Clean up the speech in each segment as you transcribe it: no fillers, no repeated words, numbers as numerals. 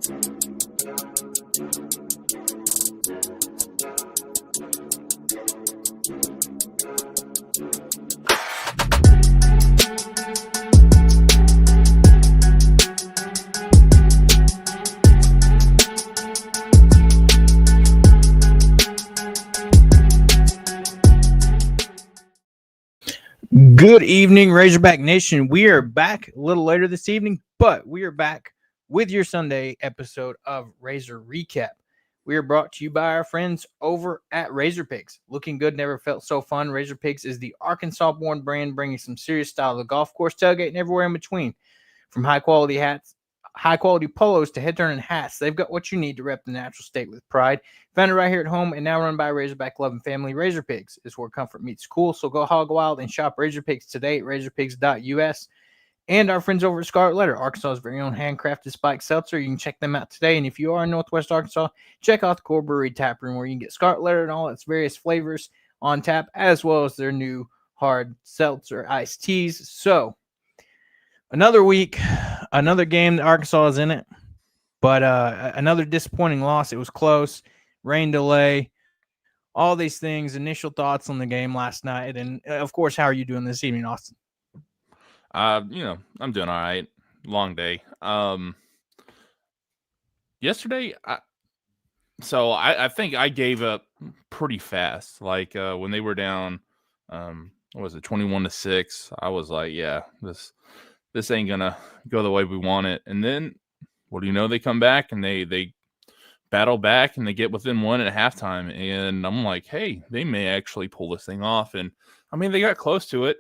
Good evening, Razorback Nation. We are back a little later this evening, but we are back with your Sunday episode of Razor Recap. We are brought to you by our friends over at Razor Pigs. Looking good never felt so fun. Razor Pigs is the Arkansas-born brand bringing some serious style to the golf course, tailgate, and everywhere in between. From high-quality hats, high-quality polos to head-turning hats, they've got what you need to rep the natural state with pride. Found it right here at home and now run by Razorback loving family. Razor Pigs is where comfort meets cool, so go hog wild and shop Razor Pigs today at razorpigs.us. And our friends over at Scarlet Letter, Arkansas's very own handcrafted spiked seltzer. You can check them out today. And if you are in Northwest Arkansas, check out the Core Brewery Tap Room, where you can get Scarlet Letter and all its various flavors on tap, as well as their new hard seltzer iced teas. So another week, another game that Arkansas is in it, but another disappointing loss. It was close, rain delay, all these things. Initial thoughts on the game last night, and of course, how are you doing this evening, Austin? I'm doing all right. Long day. Yesterday, I think I gave up pretty fast. Like when they were down, what was it, 21-6? I was like, yeah, this ain't gonna go the way we want it. And then, what do you know? They come back and they battle back and they get within one at halftime. And I'm like, hey, they may actually pull this thing off. And I mean, they got close to it,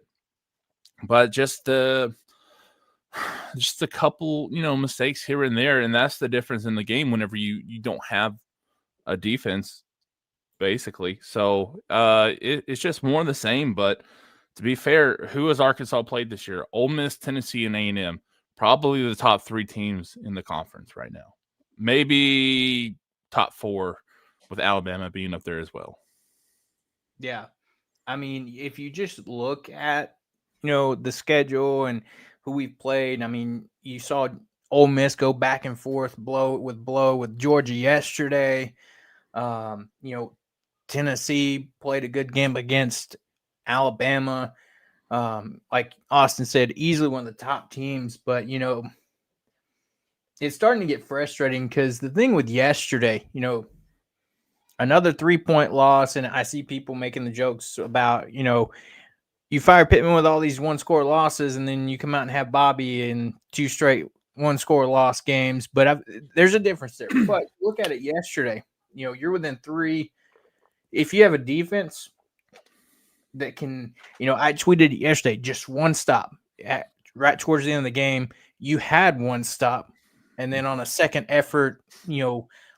but just a couple, mistakes here and there. And that's the difference in the game whenever you don't have a defense, basically. So it's just more of the same. But to be fair, who has Arkansas played this year? Ole Miss, Tennessee, and A&M. Probably the top three teams in the conference right now. Maybe top four, with Alabama being up there as well. Yeah. I mean, if you just look at, the schedule and who we've played, I mean, you saw Ole Miss go back and forth, blow with Georgia yesterday. Tennessee played a good game against Alabama. Like Austin said, easily one of the top teams, but it's starting to get frustrating because the thing with yesterday, another 3-point loss, and I see people making the jokes about, you fire Pittman with all these one-score losses, and then you come out and have Bobby in 2 straight one-score loss games. But there's a difference there. But look at it yesterday. You're within 3. If you have a defense that can, I tweeted yesterday, just one stop. Right towards the end of the game, you had one stop. And then on a second effort,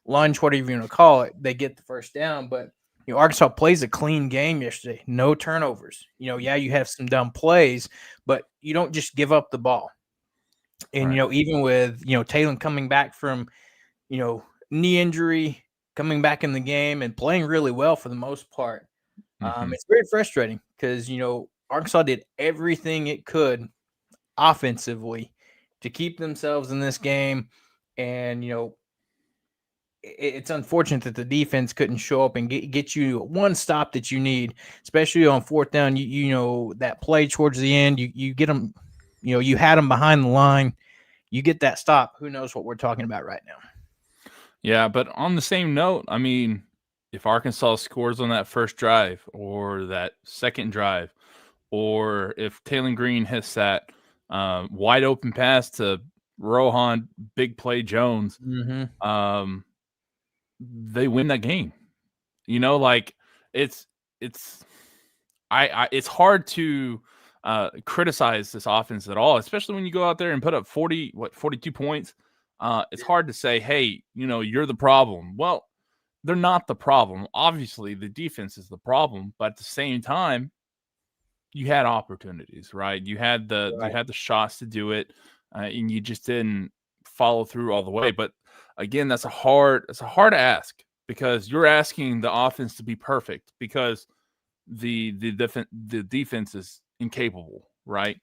lunge, whatever you want to call it, they get the first down. But, Arkansas plays a clean game yesterday. No turnovers. You have some dumb plays, but you don't just give up the ball. And, Right. Even with, Taylor coming back from, knee injury, coming back in the game and playing really well for the most part. It's very frustrating because, Arkansas did everything it could offensively to keep themselves in this game. And, it's unfortunate that the defense couldn't show up and get you one stop that you need, especially on fourth down. That play towards the end, you get them, you had them behind the line. You get that stop. Who knows what we're talking about right now? Yeah, but on the same note, I mean, if Arkansas scores on that first drive or that second drive, or if Taylor Green hits that wide open pass to Rohan Big Play Jones, they win that game. It's hard to criticize this offense at all, especially when you go out there and put up 42 points. It's hard to say, hey, you're the problem. Well, they're not the problem. Obviously, the defense is the problem, but at the same time, you had opportunities, right? You had the shots to do it, and you just didn't follow through all the way. But again, that's a hard ask, because you're asking the offense to be perfect because the defense is incapable, right?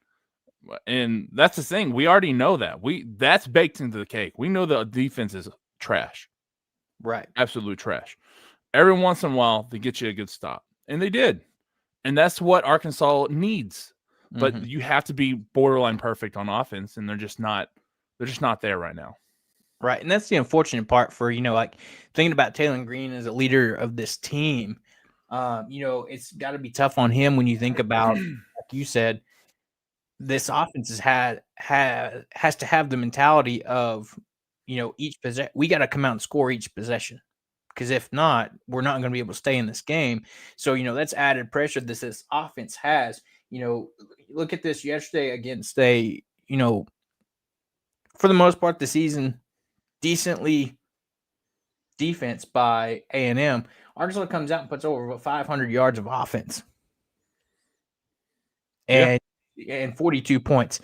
And that's the thing. We already know that. That's baked into the cake. We know the defense is trash. Right. Absolute trash. Every once in a while, they get you a good stop. And they did. And that's what Arkansas needs. But you have to be borderline perfect on offense, and they're just not there right now. Right. And that's the unfortunate part for, like thinking about Taylor Green as a leader of this team. It's got to be tough on him when you think about, like you said, this offense has to have the mentality of, each possession. We got to come out and score each possession, because if not, we're not going to be able to stay in this game. So, that's added pressure this offense has. Look at this yesterday against for the most part, the season, decently defense by A&M. Arkansas comes out and puts over 500 yards of offense and 42 points.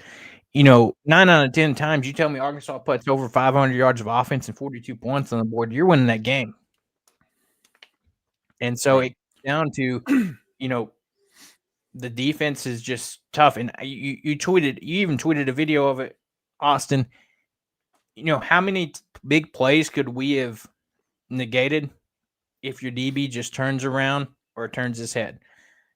9 out of 10 times you tell me Arkansas puts over 500 yards of offense and 42 points on the board, you're winning that game. And so it comes down to, the defense is just tough. And you even tweeted a video of it, Austin. How many big plays could we have negated if your DB just turns around or turns his head?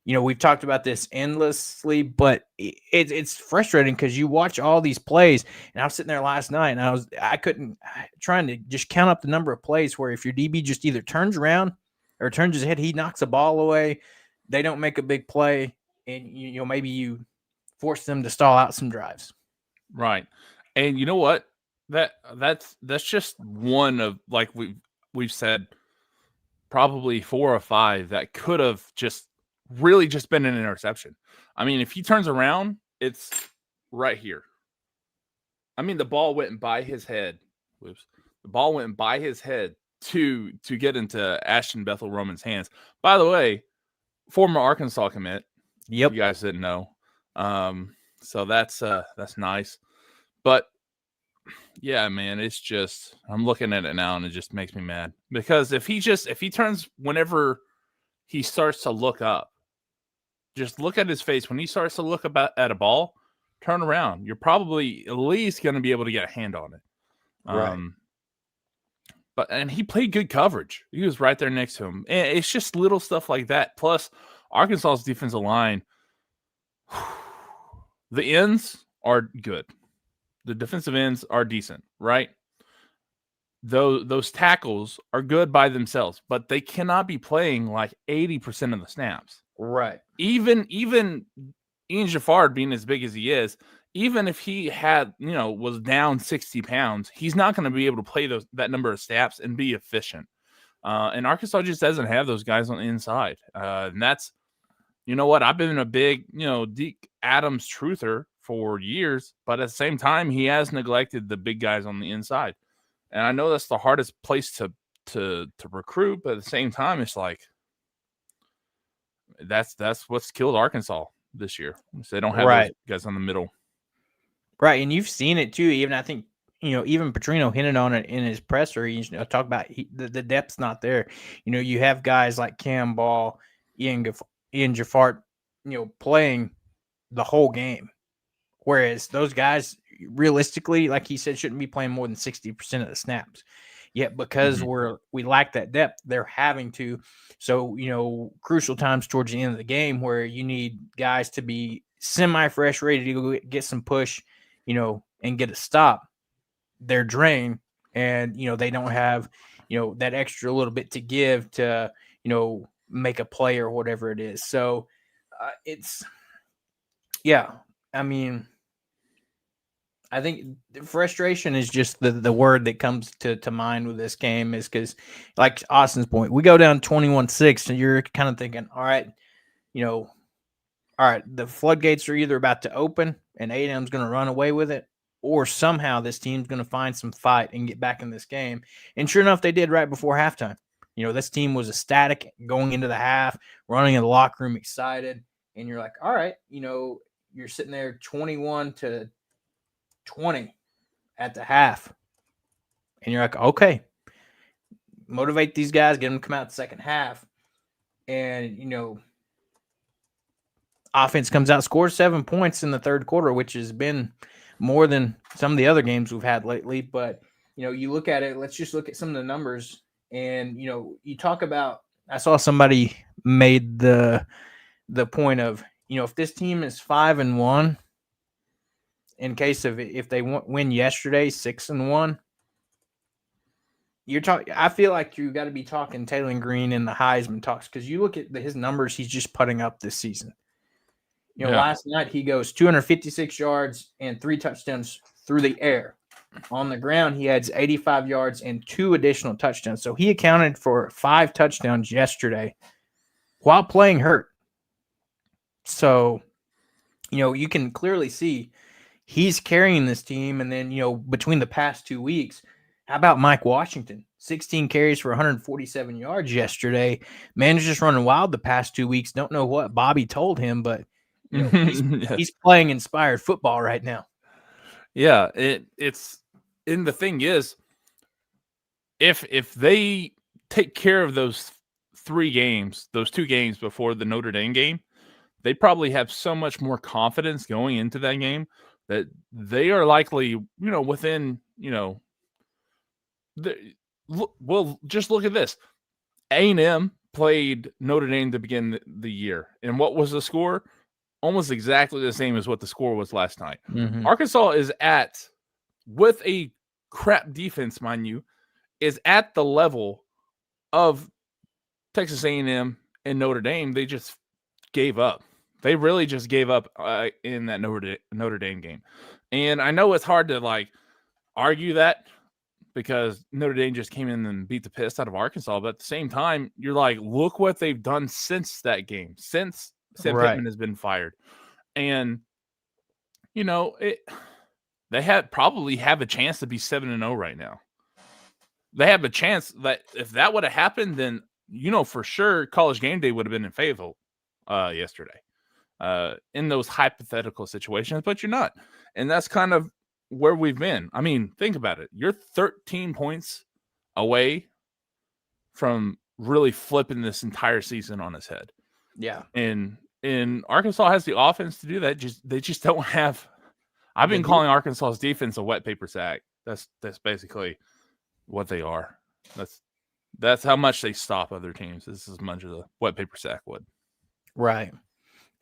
We've talked about this endlessly, but it's frustrating because you watch all these plays, and I was sitting there last night and I couldn't trying to just count up the number of plays where if your DB just either turns around or turns his head, he knocks the ball away. They don't make a big play, and maybe you force them to stall out some drives. Right. And you know what? That's just one of, like we've said, probably 4 or 5 that could have just really just been an interception. I mean, if he turns around, it's right here. I mean, the ball went by his head. Whoops. The ball went by his head to get into Ashton Bethel Roman's hands. By the way, former Arkansas commit. Yep. You guys didn't know. So that's nice. But yeah, man, it's just, I'm looking at it now and it just makes me mad, because if he turns, whenever he starts to look up, just look at his face. When he starts to look at a ball, turn around. You're probably at least going to be able to get a hand on it. Right. And he played good coverage. He was right there next to him. And it's just little stuff like that. Plus, Arkansas's defensive line, the ends are good. The defensive ends are decent, right? Those tackles are good by themselves, but they cannot be playing like 80% of the snaps. Right. Even Ian Jaffard, being as big as he is, even if he had, was down 60 pounds, he's not going to be able to play that number of snaps and be efficient. And Arkansas just doesn't have those guys on the inside. And that's, what, I've been a big, Deke Adams truther for years, but at the same time, he has neglected the big guys on the inside. And I know that's the hardest place to recruit, but at the same time, it's like, that's what's killed Arkansas this year. So they don't have those guys on the middle. Right. And you've seen it too. Even I think, even Petrino hinted on it in his presser. He talk about the depth's not there. You have guys like Cam Ball, Ian Jaffart, playing the whole game. Whereas those guys, realistically, like he said, shouldn't be playing more than 60% of the snaps. Yet because we lack that depth, they're having to. So, crucial times towards the end of the game where you need guys to be semi-fresh, ready to go get some push, and get a stop. They're drained, and, they don't have, that extra little bit to give to, make a play or whatever it is. So I mean, I think frustration is just the word that comes to mind with this game, is because, like Austin's point, we go down 21-6, and you're kind of thinking, all right, the floodgates are either about to open and A&M's going to run away with it, or somehow this team's going to find some fight and get back in this game. And sure enough, they did right before halftime. This team was ecstatic going into the half, running in the locker room excited, and you're like, all right, you're sitting there 21-20 at the half. And you're like, okay, motivate these guys, get them to come out the second half. And, offense comes out, scores 7 points in the third quarter, which has been more than some of the other games we've had lately. But, you look at it, let's just look at some of the numbers. And, you talk about, I saw somebody made the point of, if this team is 5-1, in case of if they win yesterday, 6-1, you're talking. I feel like you got to be talking Taylor Green in the Heisman talks, because you look at his numbers he's just putting up this season. Last night he goes 256 yards and 3 touchdowns through the air. On the ground, he had 85 yards and 2 additional touchdowns. So he accounted for 5 touchdowns yesterday while playing hurt. So, you can clearly see he's carrying this team. And then, between the past 2 weeks, how about Mike Washington? 16 carries for 147 yards yesterday. Man is just running wild the past 2 weeks. Don't know what Bobby told him, but he's playing inspired football right now. Yeah, it's and the thing is, if they take care of those 2 games before the Notre Dame game, they probably have so much more confidence going into that game that they are likely, within, well, just look at this. A&M played Notre Dame to begin the year, and what was the score? Almost exactly the same as what the score was last night. Mm-hmm. Arkansas is with a crap defense, mind you, is at the level of Texas A&M and Notre Dame. They just gave up. They really just gave up in that Notre Dame game. And I know it's hard to argue that, because Notre Dame just came in and beat the piss out of Arkansas. But at the same time, you're like, look what they've done since that game, since Sam Pittman has been fired. And, they probably have a chance to be 7-0 right now. They have a chance that if that would have happened, then, for sure College Game Day would have been in Fayetteville yesterday in those hypothetical situations, but you're not. And that's kind of where we've been. I mean, think about it. You're 13 points away from really flipping this entire season on its head. Yeah. And Arkansas has the offense to do that. They just don't have. I've been calling Arkansas's defense a wet paper sack. That's basically what they are. That's how much they stop other teams. This is as much as a wet paper sack would. Right.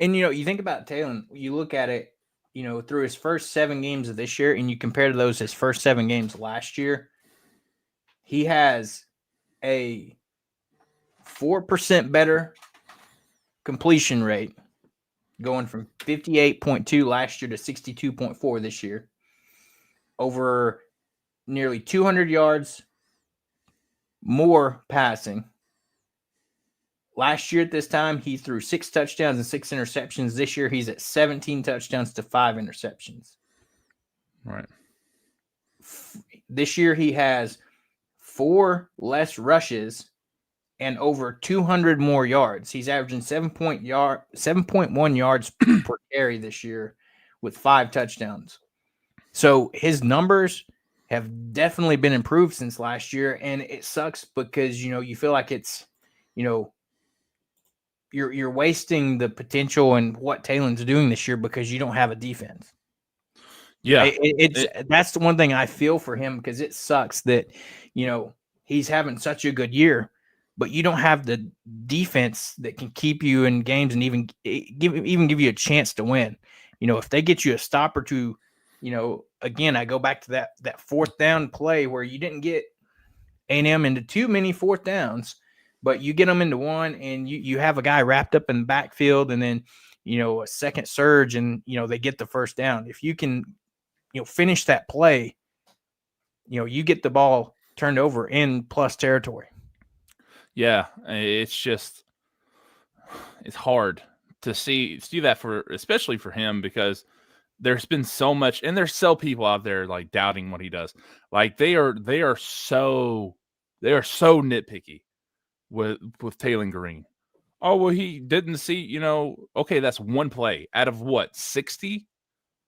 And you think about Taylor, you look at it, through his first 7 games of this year, and you compare to his first 7 games last year, he has a 4% better completion rate, going from 58.2 last year to 62.4 this year. Over nearly 200 yards more passing. Last year at this time, he threw 6 touchdowns and 6 interceptions. This year, he's at 17 touchdowns to 5 interceptions. Right. This year, he has 4 less rushes and over 200 more yards. He's averaging 7.1 yards per carry this year with 5 touchdowns. So his numbers have definitely been improved since last year, and it sucks because, you feel like it's, you're wasting the potential and what Taylor's doing this year because you don't have a defense. Yeah. That's the one thing I feel for him, because it sucks that, he's having such a good year, but you don't have the defense that can keep you in games and even give you a chance to win. If they get you a stop or two, again, I go back to that 4th down play where you didn't get A&M into too many 4th downs, but you get them into one, and you have a guy wrapped up in the backfield, and then, a second surge, and, they get the 1st down. If you can, finish that play, you get the ball turned over in plus territory. Yeah, it's hard to see that especially for him, because there's been so much, and there's still people out there doubting what he does. They are so nitpicky with Taylor Green. Oh, well, he didn't see, okay, that's one play out of what, 60?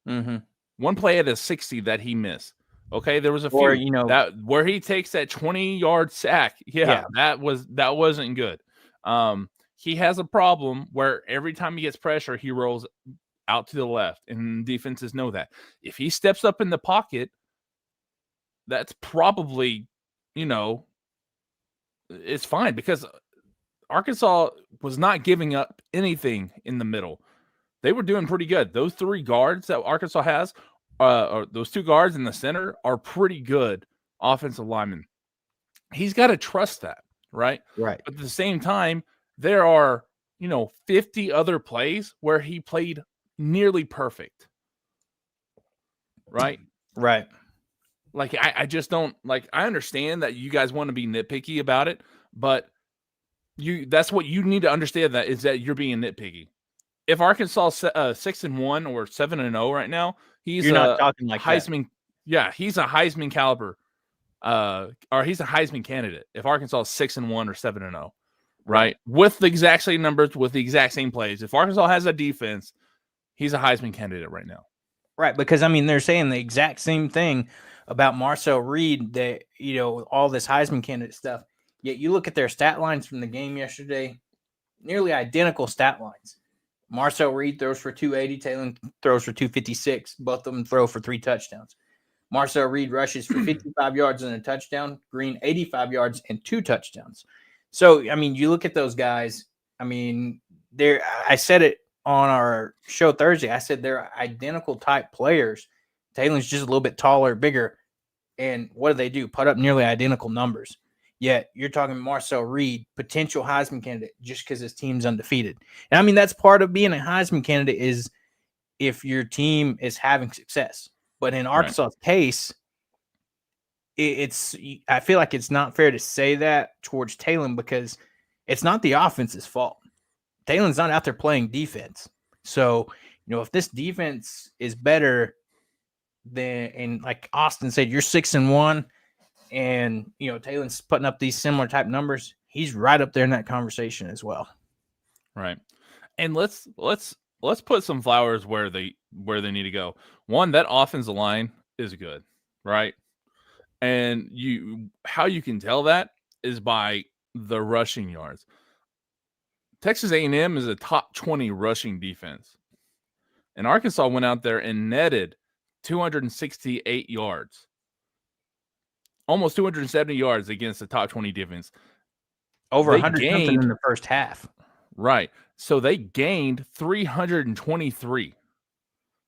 Mm-hmm. One play out of 60 that he missed. Okay, there was a few that where he takes that 20-yard sack. Yeah, that wasn't good. he has a problem where every time he gets pressure, he rolls out to the left, and defenses know that. If he steps up in the pocket, that's probably, it's fine because Arkansas was not giving up anything in the middle. They were doing pretty good. Those 3 guards that Arkansas has, or those 2 guards in the center, are pretty good offensive linemen. He's got to trust that, right? Right. But at the same time, there are, 50 other plays where he played nearly perfect, right? Right. Like, I just don't, like, I understand that you guys want to be nitpicky about it, but that's what you need to understand, that is that you're being nitpicky. If Arkansas 6-1 or 7-0 right now, You're not talking like Heisman. that. Yeah, he's a Heisman caliber, or he's a Heisman candidate. If Arkansas is 6-1 or 7-0, right, with the exact same numbers, with the exact same plays, if Arkansas has a defense, he's a Heisman candidate right now. Right, because I mean they're saying the exact same thing about Marcel Reed, that all this Heisman candidate stuff. Yet you look at their stat lines from the game yesterday, nearly identical stat lines. Marcel Reed throws for 280, Taylor throws for 256. Both of them throw for 3 touchdowns. Marcel Reed rushes for 55 yards and a touchdown. Green 85 yards and 2 touchdowns. So, I mean, you look at those guys. I mean, I said it on our show Thursday. I said they're identical type players. Taylor's just a little bit taller, bigger. And what do? Put up nearly identical numbers. Yet you're talking Marcel Reed, potential Heisman candidate, just because his team's undefeated. And I mean, that's part of being a Heisman candidate, is if your team is having success. But in Arkansas's case, I feel like it's not fair to say that towards Taylor, because it's not the offense's fault. Taylor's not out there playing defense. So, if this defense is better than, and like Austin said, you're 6-1, and Taylor's putting up these similar type numbers, he's right up there in that conversation as well. Right. And let's put some flowers where they need to go. One, that offensive line is good, right? And how you can tell that is by the rushing yards. Texas A&M is a top 20 rushing defense. And Arkansas went out there and netted 268 yards. Almost 270 yards against the top 20 defense. Over 100 something in the first half. Right. So they gained 323.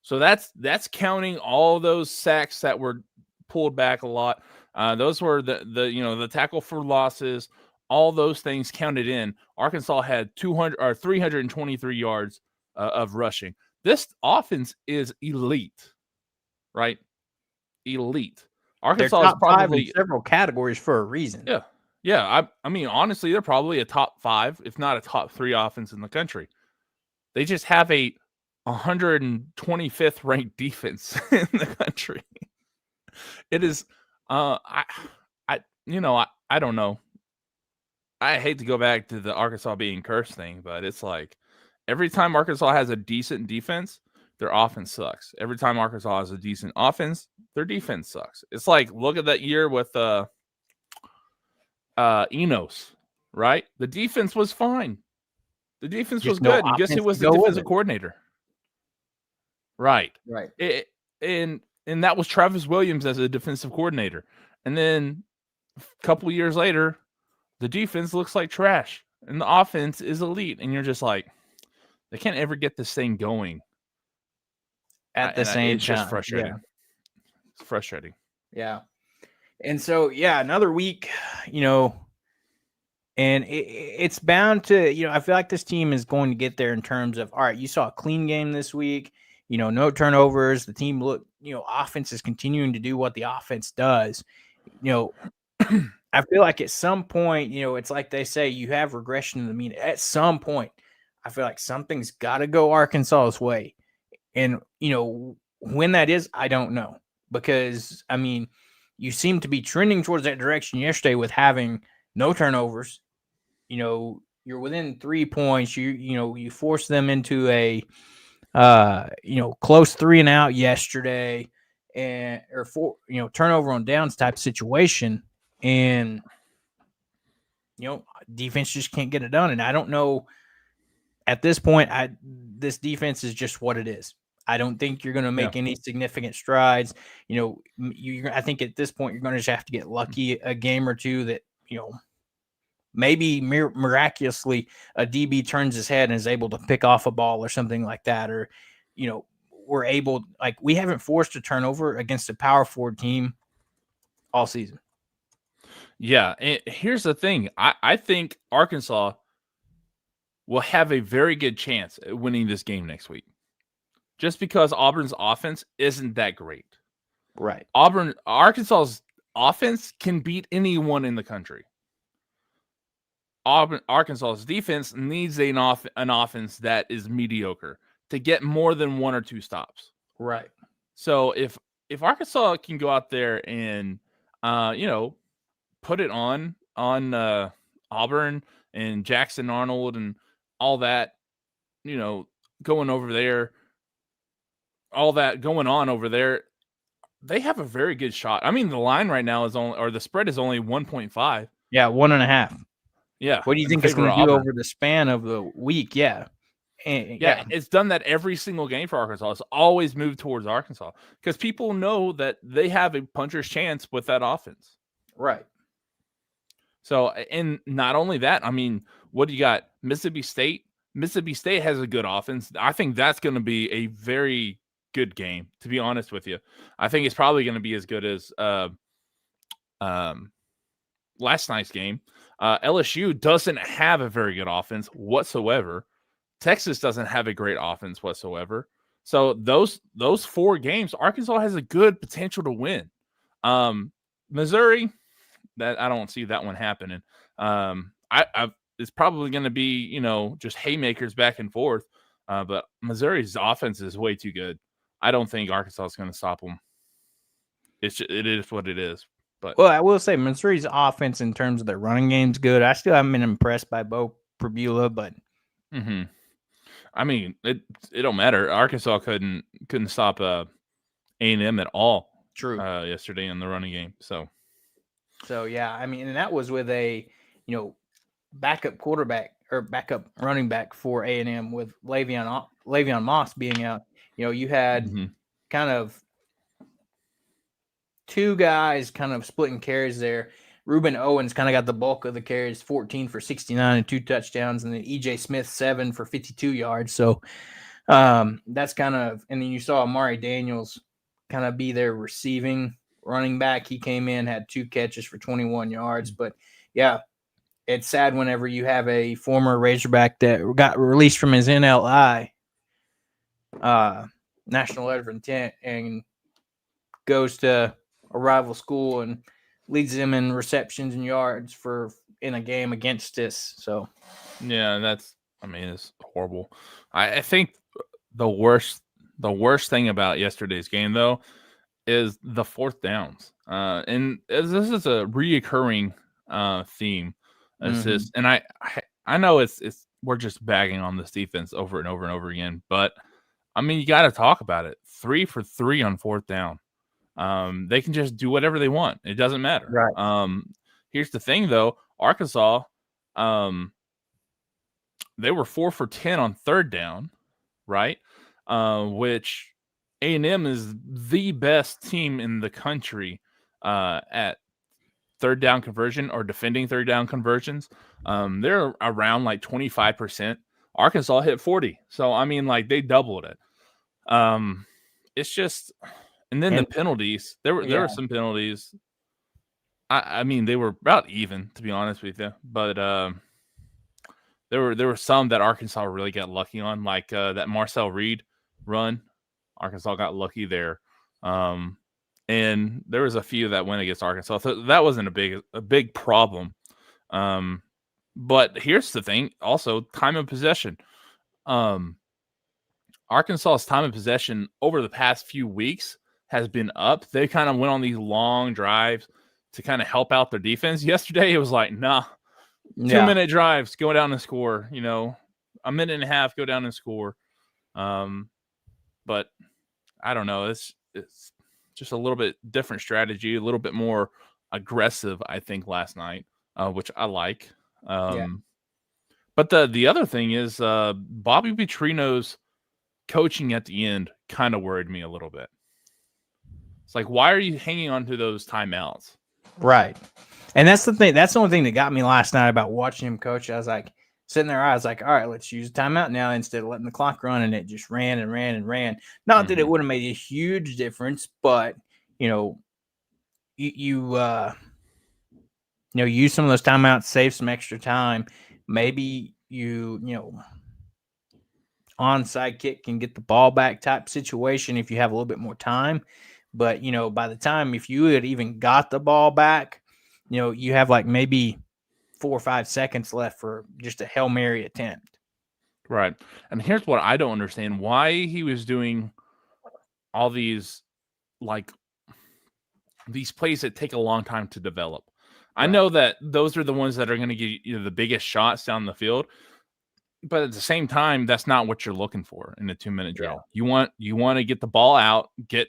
So that's counting all those sacks that were pulled back a lot. Those were the tackle for losses. All those things counted in. Arkansas had 323 yards of rushing. This offense is elite, right? Elite. Arkansas is probably in several categories for a reason. Yeah. Yeah. I mean, honestly, they're probably a top 5, if not a top 3 offense in the country. They just have a 125th ranked defense in the country. It is, I don't know. I hate to go back to the Arkansas being cursed thing, but it's like every time Arkansas has a decent defense, their offense sucks. Every time Arkansas has a decent offense, their defense sucks. It's like, look at that year with Enos, right? The defense was fine. The defense was good. And guess who was the defensive coordinator? Right. Right. And that was Travis Williams as a defensive coordinator. And then a couple of years later, the defense looks like trash and the offense is elite. And you're just like, they can't ever get this thing going at the same time. It's just frustrating. Yeah. It's frustrating. Yeah. And so, another week, and it's bound to, I feel like this team is going to get there in terms of, all right, you saw a clean game this week, no turnovers. The team offense is continuing to do what the offense does. I feel like at some point, it's like they say, you have regression in the mean. At some point, I feel like something's got to go Arkansas's way. And, when that is, I don't know. Because, I mean, you seem to be trending towards that direction yesterday with having no turnovers. You're within 3 points. You force them into a, close 3-and-out yesterday, or turnover on downs type situation. And, defense just can't get it done. And I don't know at this point, this defense is just what it is. I don't think you're going to make Yeah. any significant strides. I think at this point you're going to just have to get lucky a game or two that maybe miraculously a DB turns his head and is able to pick off a ball or something like that, or we're able, like, we haven't forced a turnover against a power forward team all season. Yeah, and here's the thing. I think Arkansas will have a very good chance at winning this game next week, just because Auburn's offense isn't that great. Right. Arkansas's offense can beat anyone in the country. Arkansas's defense needs an offense that is mediocre to get more than 1 or 2 stops. Right. So if Arkansas can go out there and put it on Auburn and Jackson Arnold and all that, going over there, all that going on over there, they have a very good shot. I mean, the line right now the spread is only 1.5. Yeah, 1.5. Yeah. What do you think it's going to do over the span of the week? Yeah. Yeah, it's done that every single game for Arkansas. It's always moved towards Arkansas because people know that they have a puncher's chance with that offense. Right. So, and not only that, I mean, what do you got? Mississippi State. Mississippi State has a good offense. I think that's going to be a very good game, to be honest with you. I think it's probably going to be as good as last night's game. LSU doesn't have a very good offense whatsoever. Texas doesn't have a great offense whatsoever. So those 4 games, Arkansas has a good potential to win. Missouri, that I don't see that one happening. It's probably going to be, just haymakers back and forth. But Missouri's offense is way too good. I don't think Arkansas is going to stop them. It is what it is. But I will say Missouri's offense in terms of their running game is good. I still haven't been impressed by Bo Pribula, but I mean, it don't matter. Arkansas couldn't stop A&M at all. True. Yesterday in the running game. So yeah, I mean, and that was with a backup quarterback or backup running back for A&M with Le'Veon Moss being out. You had kind of 2 guys kind of splitting carries there. Reuben Owens kind of got the bulk of the carries, 14 for 69 and 2 touchdowns, and then EJ Smith 7 for 52 yards. So that's kind of, and then you saw Amari Daniels kind of be their receiving running back. He came in, had 2 catches for 21 yards. But yeah, it's sad whenever you have a former Razorback that got released from his NLI, National Letter of Intent, and goes to a rival school and leads them in receptions and yards in a game against us. So yeah, it's horrible. I think the worst thing about yesterday's game though is the 4th downs. And this is a reoccurring theme. And I know it's we're just bagging on this defense over and over and over again, but I mean, you got to talk about it. 3 for 3 on 4th down. They can just do whatever they want. It doesn't matter. Right. Here's the thing, though. Arkansas, they were 4 for 10 on 3rd down, right? Which A&M is the best team in the country at 3rd down conversion or defending 3rd down conversions. They're around like 25%. Arkansas hit 40. So, I mean, like, they doubled it. It's just... And then the penalties, there were some penalties. I mean, they were about even, to be honest with you. But there were some that Arkansas really got lucky on, like that Marcel Reed run. Arkansas got lucky there. And there was a few that went against Arkansas. So that wasn't a big problem. But here's the thing. Also, time of possession. Arkansas's time of possession over the past few weeks has been up. They kind of went on these long drives to kind of help out their defense. Yesterday, it was like, nah, 2-minute drives, go down and score, a minute and a half, go down and score. But I don't know. It's just a little bit different strategy, a little bit more aggressive, I think, last night, which I like. But But the other thing is Bobby Petrino's coaching at the end kind of worried me a little bit. It's like, why are you hanging on to those timeouts? Right. And that's the thing. That's the only thing that got me last night about watching him coach. I was like, sitting there, I was like, all right, let's use timeout now instead of letting the clock run. And it just ran and ran and ran. Not that it would have made a huge difference, but, you know, you use some of those timeouts, save some extra time. Maybe you onside kick and get the ball back type situation if you have a little bit more time. But, by the time if you had even got the ball back, you have like maybe 4 or 5 seconds left for just a Hail Mary attempt. Right. And here's what I don't understand. Why he was doing all these plays that take a long time to develop. Right. I know that those are the ones that are going to get you the biggest shots down the field. But at the same time, that's not what you're looking for in a 2-minute drill. Yeah. You want to get the ball out, get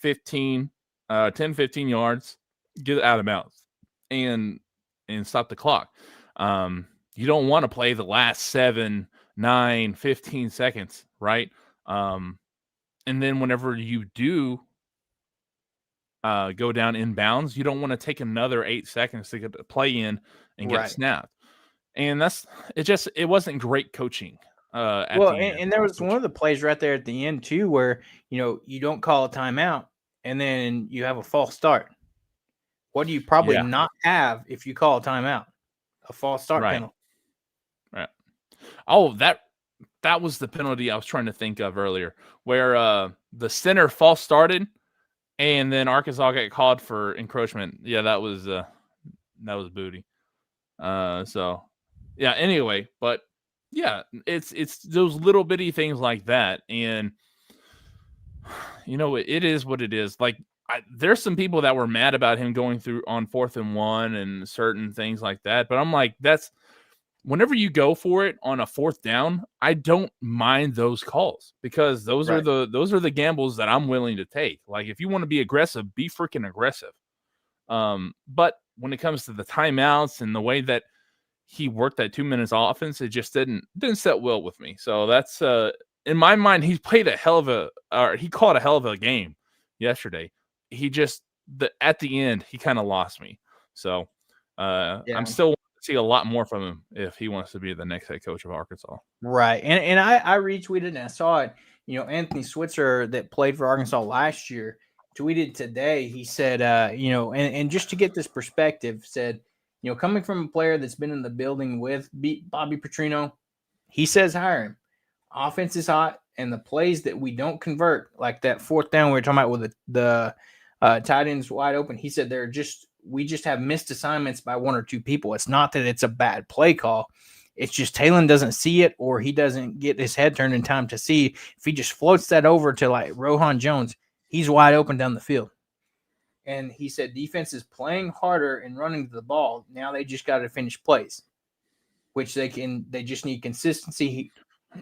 10, 15 yards, get it out of bounds, and stop the clock. You don't want to play the last 7, 9, 15 seconds, right? And then whenever you do go down in bounds, you don't want to take another 8 seconds to get the play in and get snapped. And it wasn't great coaching. And there was one of the plays right there at the end too, where, you don't call a timeout and then you have a false start. What do you probably not have if you call a timeout? A false start penalty. Right. Oh, that was the penalty I was trying to think of earlier, where the center false started and then Arkansas got called for encroachment. Yeah, that was booty. Yeah, anyway, but yeah, it's those little bitty things like that. And, it is what it is. Like, there's some people that were mad about him going through on 4th and 1 and certain things like that. But I'm like, that's whenever you go for it on a 4th down, I don't mind those calls because those are the gambles that I'm willing to take. Like, if you want to be aggressive, be freaking aggressive. But when it comes to the timeouts and the way that he worked that 2 minutes offense, it just didn't set well with me. So that's in my mind, he called a hell of a game yesterday. He just at the end he kind of lost me. So I'm still want to see a lot more from him if he wants to be the next head coach of Arkansas. Right. And I retweeted and I saw it. Anthony Switzer that played for Arkansas last year tweeted today. He said, and just to get this perspective, said, coming from a player that's been in the building with Bobby Petrino, he says hire him. Offense is hot, and the plays that we don't convert, like that 4th down we were talking about with the tight ends wide open, he said we just have missed assignments by 1 or 2 people. It's not that it's a bad play call. It's just Talon doesn't see it or he doesn't get his head turned in time to see. If he just floats that over to like Rohan Jones, he's wide open down the field. And he said defense is playing harder and running to the ball. Now they just got to finish plays, which they just need consistency.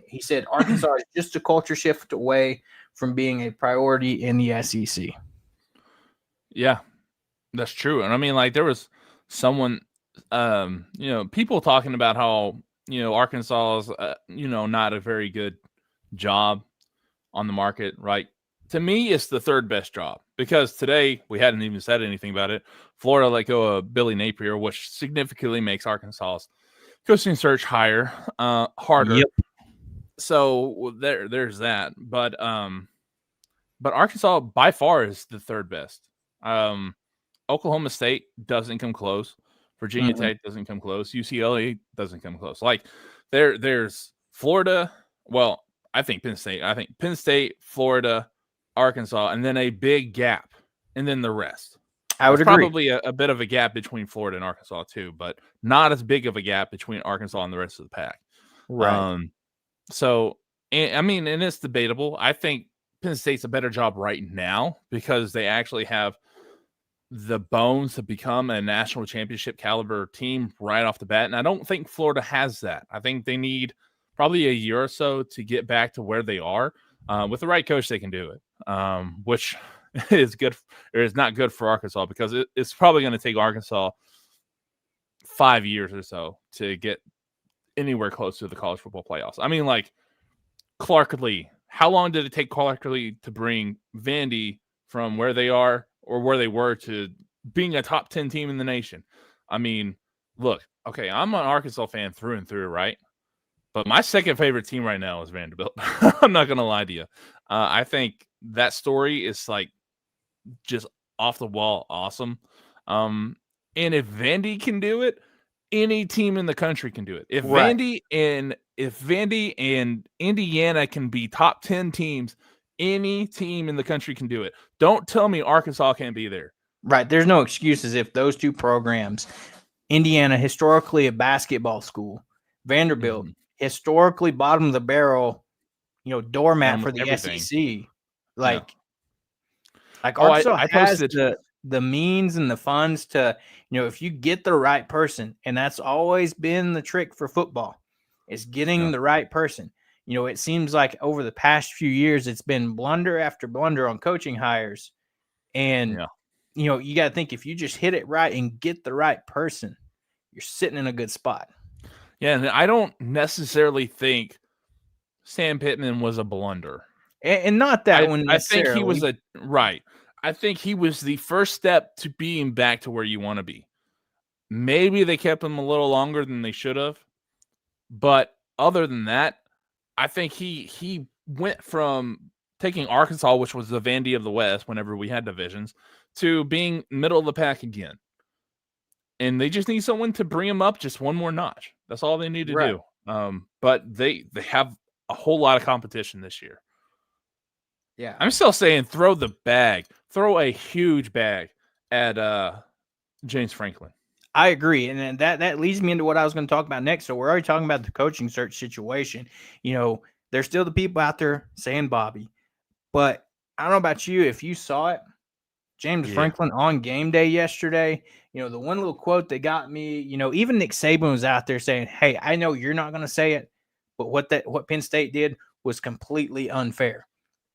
He said Arkansas is just a culture shift away from being a priority in the SEC. Yeah, that's true. And I mean, like, there was someone, people talking about how, Arkansas is, not a very good job on the market, right? To me, it's the 3rd best job because today we hadn't even said anything about it. Florida let go of Billy Napier, which significantly makes Arkansas's coaching search harder. Yep. So there's that. But Arkansas by far is the 3rd best. Oklahoma State doesn't come close. Virginia Tech doesn't come close. UCLA doesn't come close. Like there's Florida. Well, I think Penn State, Florida, Arkansas, and then a big gap, and then the rest. I would agree. Probably a bit of a gap between Florida and Arkansas too, but not as big of a gap between Arkansas and the rest of the pack. Right. So, I mean, and it's debatable. I think Penn State's a better job right now because they actually have the bones to become a national championship caliber team right off the bat. And I don't think Florida has that. I think they need probably a year or so to get back to where they are. With the right coach, they can do it, which is good or is not good for Arkansas because it's probably going to take Arkansas 5 years or so to get anywhere close to the college football playoffs. I mean, like Clark Lee. How long did it take Clark Lee to bring Vandy from where they are or where they were to being a top 10 team in the nation? I mean, look, okay, I'm an Arkansas fan through and through, right? But my second favorite team right now is Vanderbilt. I'm not going to lie to you. I think that story is like just off the wall awesome. And if Vandy can do it, any team in the country can do it. If Right. Vandy and Indiana can be top 10 teams, any team in the country can do it. Don't tell me Arkansas can't be there. Right. There's no excuses if those two programs, Indiana, historically a basketball school, Vanderbilt, historically bottom of the barrel, doormat for the everything. SEC. Yeah. Like Oh, Arkansas I has posted the means and the funds to, if you get the right person, and that's always been the trick for football, is getting the right person. It seems like over the past few years, it's been blunder after blunder on coaching hires. And, you got to think if you just hit it right and get the right person, you're sitting in a good spot. Yeah, and I don't necessarily think Sam Pittman was a blunder. And not that one necessarily. I think he was I think he was the first step to being back to where you want to be. Maybe they kept him a little longer than they should have. But other than that, I think he went from taking Arkansas, which was the Vandy of the West whenever we had divisions, to being middle of the pack again. And they just need someone to bring them up just one more notch. That's all they need to do. But they have a whole lot of competition this year. Yeah. I'm still saying throw the bag. Throw a huge bag at James Franklin. I agree. And that leads me into what I was going to talk about next. So we're already talking about the coaching search situation. There's still the people out there saying Bobby. But I don't know about you. If you saw it, James Franklin on game day yesterday, the one little quote that got me, even Nick Saban was out there saying, hey, I know you're not going to say it, but what Penn State did was completely unfair.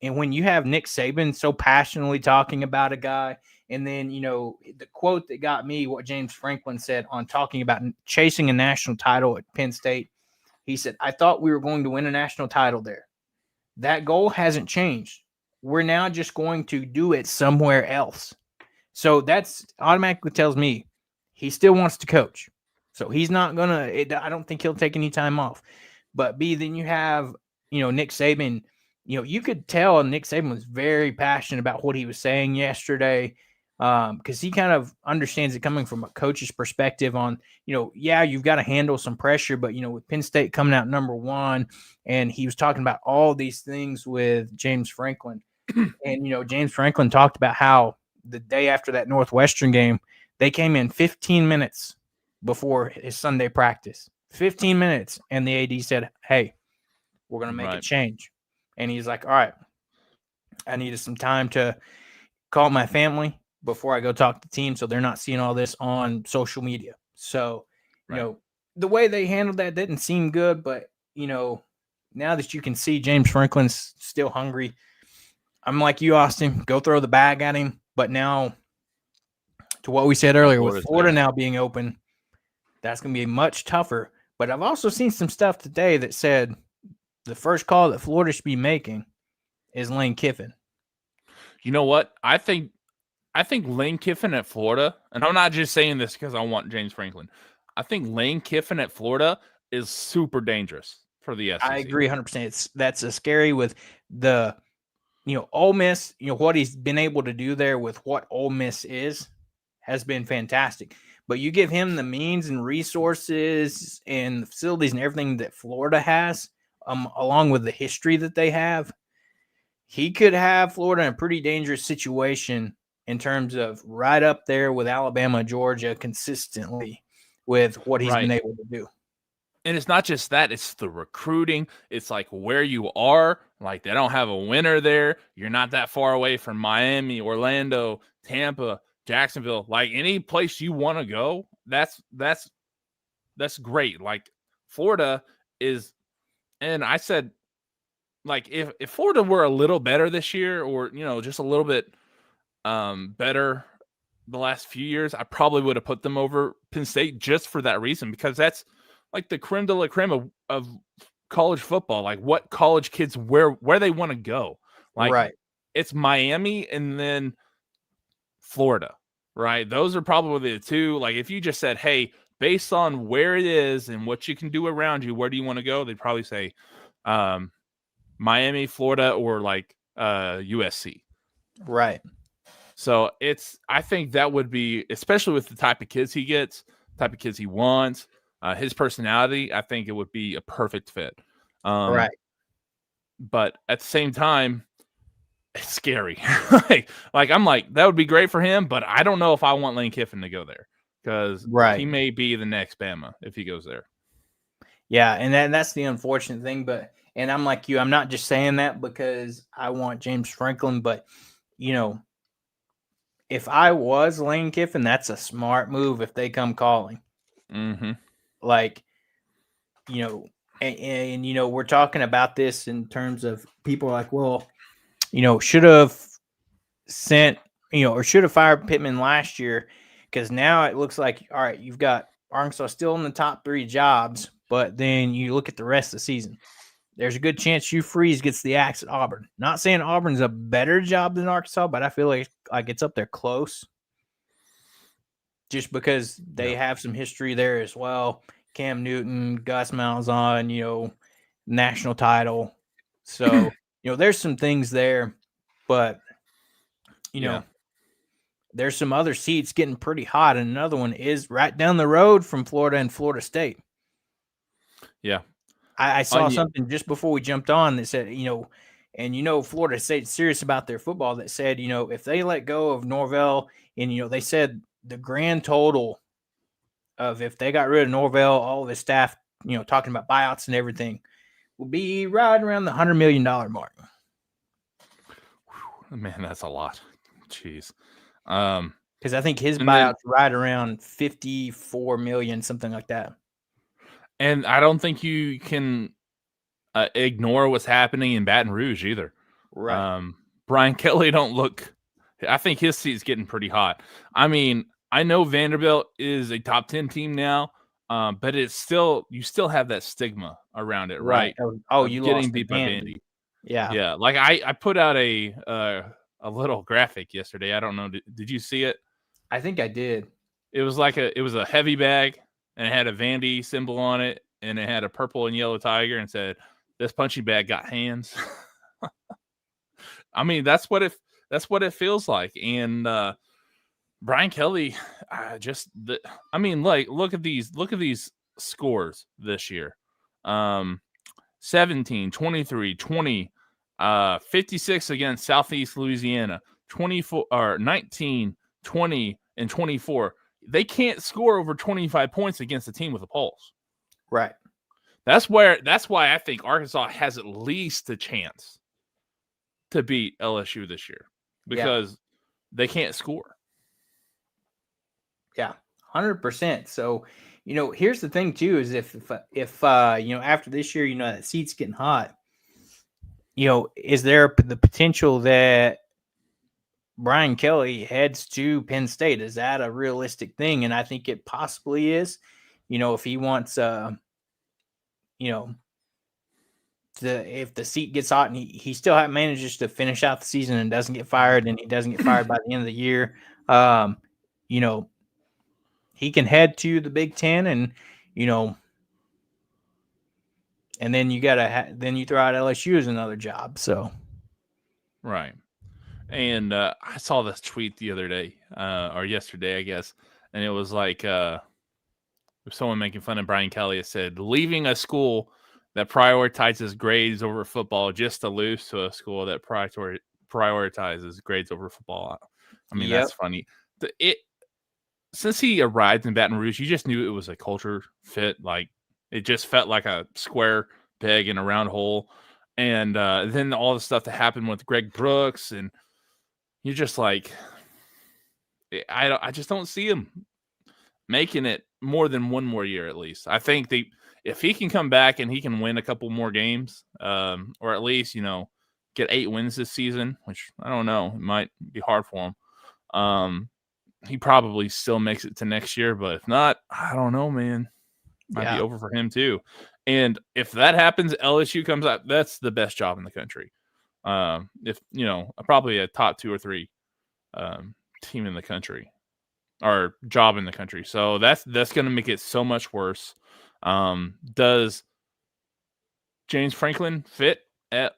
And when you have Nick Saban so passionately talking about a guy, and then, the quote that got me, what James Franklin said on talking about chasing a national title at Penn State, he said, I thought we were going to win a national title there. That goal hasn't changed. We're now just going to do it somewhere else. So that's automatically tells me he still wants to coach. So he's not going to, I don't think he'll take any time off. But B, then you have, Nick Saban. You could tell Nick Saban was very passionate about what he was saying yesterday because he kind of understands it coming from a coach's perspective on, you've got to handle some pressure, but, with Penn State coming out number one, and he was talking about all these things with James Franklin. And, James Franklin talked about how the day after that Northwestern game, they came in 15 minutes before his Sunday practice. 15 minutes. And the AD said, hey, we're going to make a change. And he's like, all right, I needed some time to call my family before I go talk to the team so they're not seeing all this on social media. So, the way they handled that didn't seem good. But, now that you can see James Franklin's still hungry, I'm like you, Austin, go throw the bag at him. But now, to what we said earlier, with Florida now being open, that's going to be much tougher. But I've also seen some stuff today that said the first call that Florida should be making is Lane Kiffin. You know what? I think Lane Kiffin at Florida, and I'm not just saying this because I want James Franklin. I think Lane Kiffin at Florida is super dangerous for the SEC. I agree 100%. That's a scary with the, Ole Miss, what he's been able to do there with what Ole Miss has been fantastic. But you give him the means and resources and the facilities and everything that Florida has, along with the history that they have, he could have Florida in a pretty dangerous situation in terms of right up there with Alabama, Georgia consistently with what he's been able to do. And it's not just that, it's the recruiting. It's like where you are. Like they don't have a winner there. You're not that far away from Miami, Orlando, Tampa, Jacksonville. Like any place you want to go, that's great. Like Florida is, and I said, like if Florida were a little better this year, or just a little bit better the last few years, I probably would have put them over Penn State just for that reason, because that's like the creme de la creme of college football, like what college kids where they want to go. Like Right. it's Miami and then Florida, right? Those are probably the two. Like if you just said, hey, based on where it is and what you can do around you, where do you want to go? They'd probably say Miami, Florida, or like USC. Right. So I think that would be, especially with the type of kids he gets, type of kids he wants, his personality, I think it would be a perfect fit. Right. But at the same time, it's scary. like I'm like, that would be great for him, but I don't know if I want Lane Kiffin to go there because he may be the next Bama if he goes there. Yeah, and that's the unfortunate thing. And I'm like you, I'm not just saying that because I want James Franklin, but if I was Lane Kiffin, that's a smart move if they come calling. Mm-hmm. Like, and we're talking about this in terms of people like, well, should have sent, or should have fired Pittman last year because now it looks like, all right, you've got Arkansas still in the top 3 jobs, but then you look at the rest of the season. There's a good chance Hugh Freeze gets the axe at Auburn. Not saying Auburn's a better job than Arkansas, but I feel like it's up there close. Just because they have some history there as well. Cam Newton, Gus Malzahn, national title. So, there's some things there, but there's some other seats getting pretty hot, and another one is right down the road from Florida and Florida State. Yeah. I saw something just before we jumped on that said, Florida State's serious about their football, that said, if they let go of Norvell, and, they said the grand total of if they got rid of Norvell, all of his staff, talking about buyouts and everything, will be right around the $100 million mark. Man, that's a lot. Jeez. Because I think his buyout's right around $54 million, something like that. And I don't think you can ignore what's happening in Baton Rouge either. Right. Brian Kelly don't look. I think his seat's getting pretty hot. I mean, I know Vanderbilt is a top 10 team now, but it's still, you still have that stigma around it, right? Oh, you getting lost beat by Vandy. Yeah. Yeah. Like I put out a little graphic yesterday. I don't know. Did you see it? I think I did. It was a heavy bag and it had a Vandy symbol on it and it had a purple and yellow tiger and said, "This punching bag got hands." I mean, that's what it feels like. And Brian Kelly, look at these scores this year. 17, 23, 20, 56 against Southeast Louisiana, 24 or 19, 20, and 24. They can't score over 25 points against a team with a pulse. Right. That's why I think Arkansas has at least a chance to beat LSU this year because they can't score. Yeah, 100%. So, here's the thing too, is if after this year, that seat's getting hot, is there the potential that Brian Kelly heads to Penn State? Is that a realistic thing? And I think it possibly is, if he wants, if the seat gets hot and he still manages to finish out the season and doesn't get fired, and he doesn't get fired by the end of the year, he can head to the Big Ten, and and then you then you throw out LSU as another job. So, right. And I saw this tweet the other day, or yesterday, I guess, and it was like someone making fun of Brian Kelly. It said, "Leaving a school that prioritizes grades over football just to lose to a school that prioritizes grades over football." I mean, that's funny. Since he arrived in Baton Rouge, you just knew it was a culture fit. Like it just felt like a square peg in a round hole. And then all the stuff that happened with Greg Brooks, and you're just like, I just don't see him making it more than one more year at least. I think if he can come back and he can win a couple more games, or at least get 8 wins this season, which I don't know, it might be hard for him. He probably still makes it to next year, but if not, I don't know, man. Might be over for him too. And if that happens, LSU comes out. That's the best job in the country. If probably a top 2 or 3 team in the country or job in the country. So that's going to make it so much worse. Does James Franklin fit at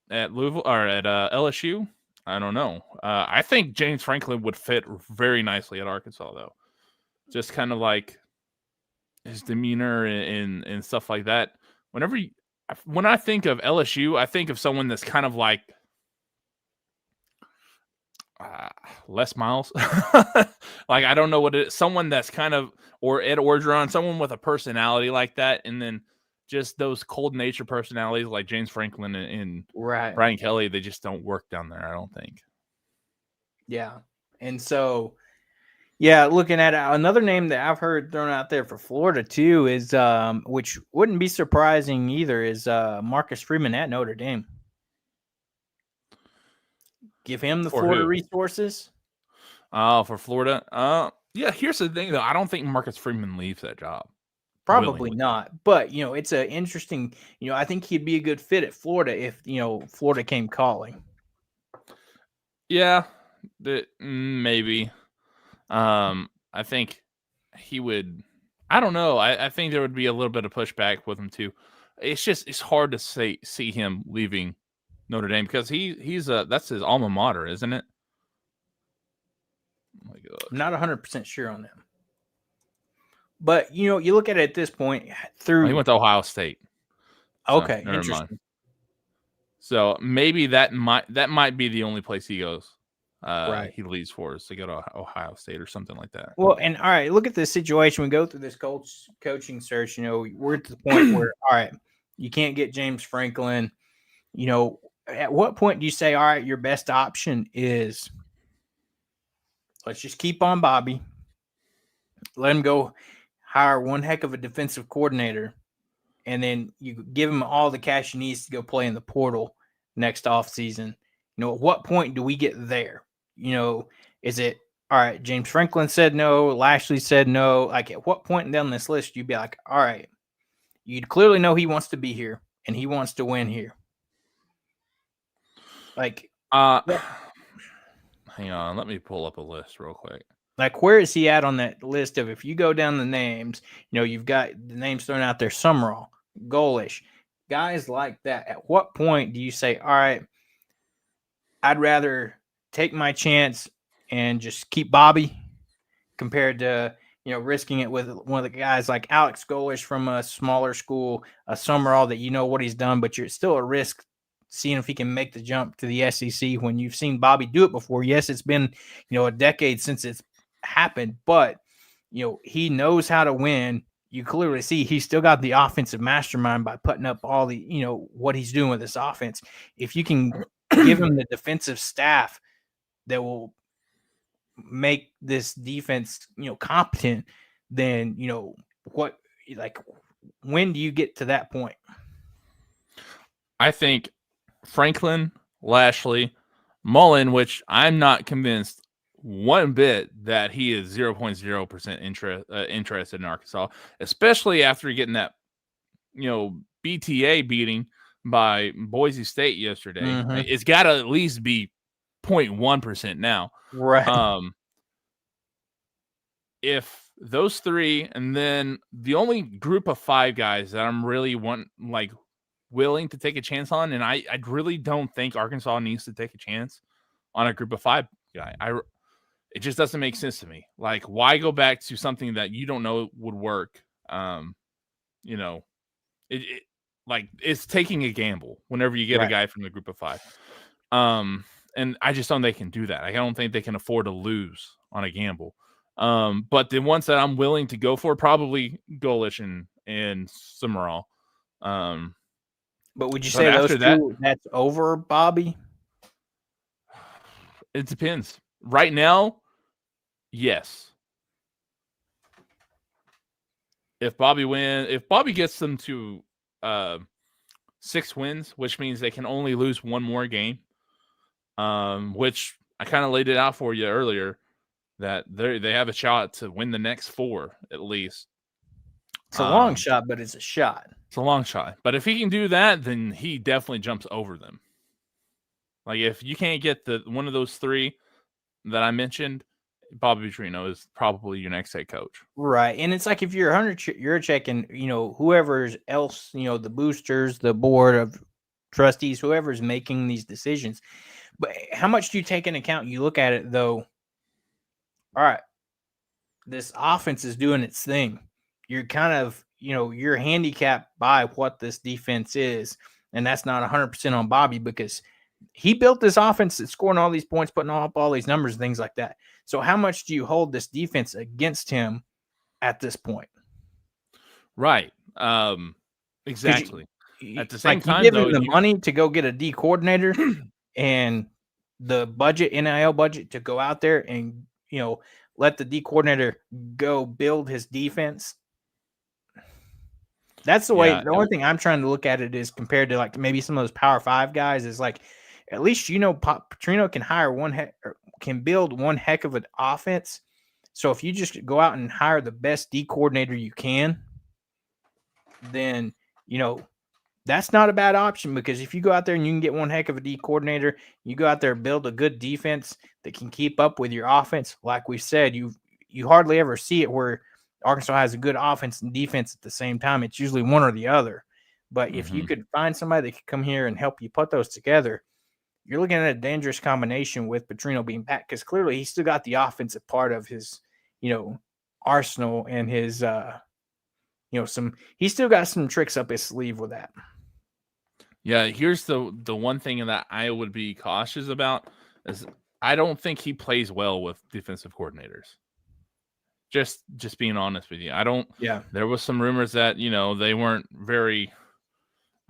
Louisville or at LSU? I don't know. I think James Franklin would fit very nicely at Arkansas, though. Just kind of like his demeanor and stuff like that. When I think of LSU, I think of someone that's kind of like Les Miles. Like, I don't know what it is. Someone that's kind of, or Ed Orgeron, someone with a personality like that. And then just those cold nature personalities like James Franklin and Brian Kelly, they just don't work down there, I don't think. Yeah. And so, yeah, looking at another name that I've heard thrown out there for Florida too is, which wouldn't be surprising either, is Marcus Freeman at Notre Dame. Give him the Florida resources. Oh, for Florida? Yeah, here's the thing, though. I don't think Marcus Freeman leaves that job. Probably not. But, it's an interesting, I think he'd be a good fit at Florida if, Florida came calling. Yeah, maybe. I think he would. I don't know. I think there would be a little bit of pushback with him, too. It's hard to see him leaving Notre Dame because he's that's his alma mater, isn't it? Oh my God. I'm not 100% sure on that. But you look at it at this point through. He went to Ohio State. So, okay, interesting. Mind. So maybe that might be the only place he goes. He leaves for is to go to Ohio State or something like that. Well, and all right, look at this situation. We go through this coaching search. We're to the point where all right, you can't get James Franklin. At what point do you say, all right, your best option is let's just keep on Bobby, let him go hire one heck of a defensive coordinator, and then you give him all the cash he needs to go play in the portal next offseason. At what point do we get there? Is it, all right, James Franklin said no, Lashley said no. Like, at what point down this list you'd be like, all right, you clearly know he wants to be here and he wants to win here. Like, hang on, let me pull up a list real quick. Like, where is he at on that list of, if you go down the names, you've got the names thrown out there, Summerall, Golish, guys like that. At what point do you say, all right, I'd rather take my chance and just keep Bobby compared to, risking it with one of the guys like Alex Golish from a smaller school, a Summerall that what he's done, but you're still a risk seeing if he can make the jump to the SEC when you've seen Bobby do it before. Yes, it's been, a decade since it's happened, but, he knows how to win. You clearly see he's still got the offensive mastermind by putting up all the, what he's doing with this offense. If you can give him the defensive staff that will make this defense, competent, then, when do you get to that point? I think Franklin, Lashley, Mullen, which I'm not convinced one bit that he is 0.0% interested in Arkansas, especially after getting that, BTA beating by Boise State yesterday. Mm-hmm. It's got to at least be 0.1% now. Right. If those three, and then the only group of 5 guys that I'm really willing to take a chance on, and I really don't think Arkansas needs to take a chance on a group of 5 guy. It just doesn't make sense to me. Like, why go back to something that you don't know would work? It's taking a gamble whenever you get a guy from the group of 5. And I just don't think they can do that. I don't think they can afford to lose on a gamble. But the ones that I'm willing to go for, probably Golish and Summerall. But would you say those two, that's over Bobby? It depends. Right now, yes. If Bobby gets them to 6 wins, which means they can only lose one more game, which I kind of laid it out for you earlier, that they have a shot to win the next 4 at least. It's a long shot, but it's a shot. It's a long shot. But if he can do that, then he definitely jumps over them. Like if you can't get one of those three that I mentioned, Bobby Petrino is probably your next head coach. Right. And it's like if you're 100, you're checking, whoever's else, the boosters, the board of trustees, whoever's making these decisions. But how much do you take into account? You look at it, though. All right, this offense is doing its thing. You're kind of, you're handicapped by what this defense is. And that's not 100% on Bobby because he built this offense that's scoring all these points, putting up all these numbers and things like that. So how much do you hold this defense against him at this point? Right. Exactly. At the same time, you give him the money to go get a D coordinator and the budget, NIL budget, to go out there and, let the D coordinator go build his defense. That's the way. The only thing I'm trying to look at it is compared to like maybe some of those Power 5 guys is like, at least Petrino can hire can build one heck of an offense. So if you just go out and hire the best D coordinator you can, then that's not a bad option, because if you go out there and you can get one heck of a D coordinator, you go out there and build a good defense that can keep up with your offense. Like we said, you hardly ever see it where Arkansas has a good offense and defense at the same time. It's usually one or the other. But if you could find somebody that could come here and help you put those together, you're looking at a dangerous combination with Petrino being back, because clearly he's still got the offensive part of his, arsenal and his, he's still got some tricks up his sleeve with that. Yeah, here's the one thing that I would be cautious about is I don't think he plays well with defensive coordinators. Just being honest with you. I don't. Yeah. There was some rumors that, they weren't very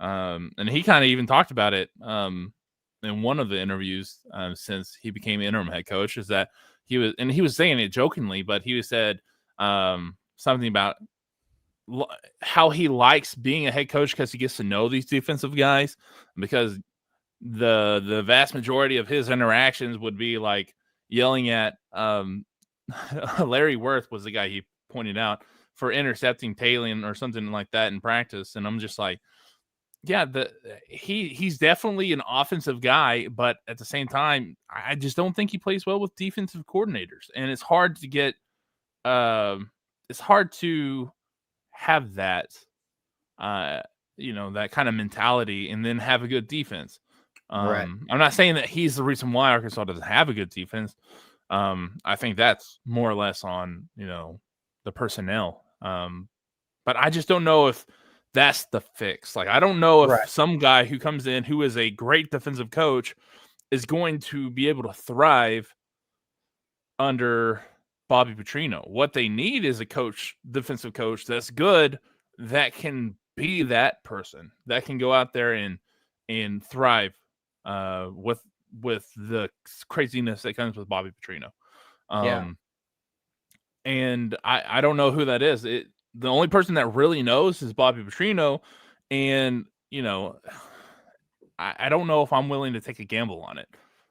and he kind of even talked about it in one of the interviews since he became interim head coach, is that he was saying it jokingly, but he said something about how he likes being a head coach because he gets to know these defensive guys, because the vast majority of his interactions would be like yelling at Larry Worth was the guy he pointed out for intercepting Talion or something like that in practice. And I'm just like, yeah, he's definitely an offensive guy, but at the same time, I just don't think he plays well with defensive coordinators. And it's hard to get it's hard to have that that kind of mentality and then have a good defense. Right. I'm not saying that he's the reason why Arkansas doesn't have a good defense. I think that's more or less on the personnel. But I just don't know if that's the fix. Like, I don't know if some guy who comes in who is a great defensive coach is going to be able to thrive under Bobby Petrino. What they need is a defensive coach that's good, that can be that person that can go out there and thrive with the craziness that comes with Bobby Petrino. And I don't know who that is. The only person that really knows is Bobby Petrino, and I don't know if I'm willing to take a gamble on it.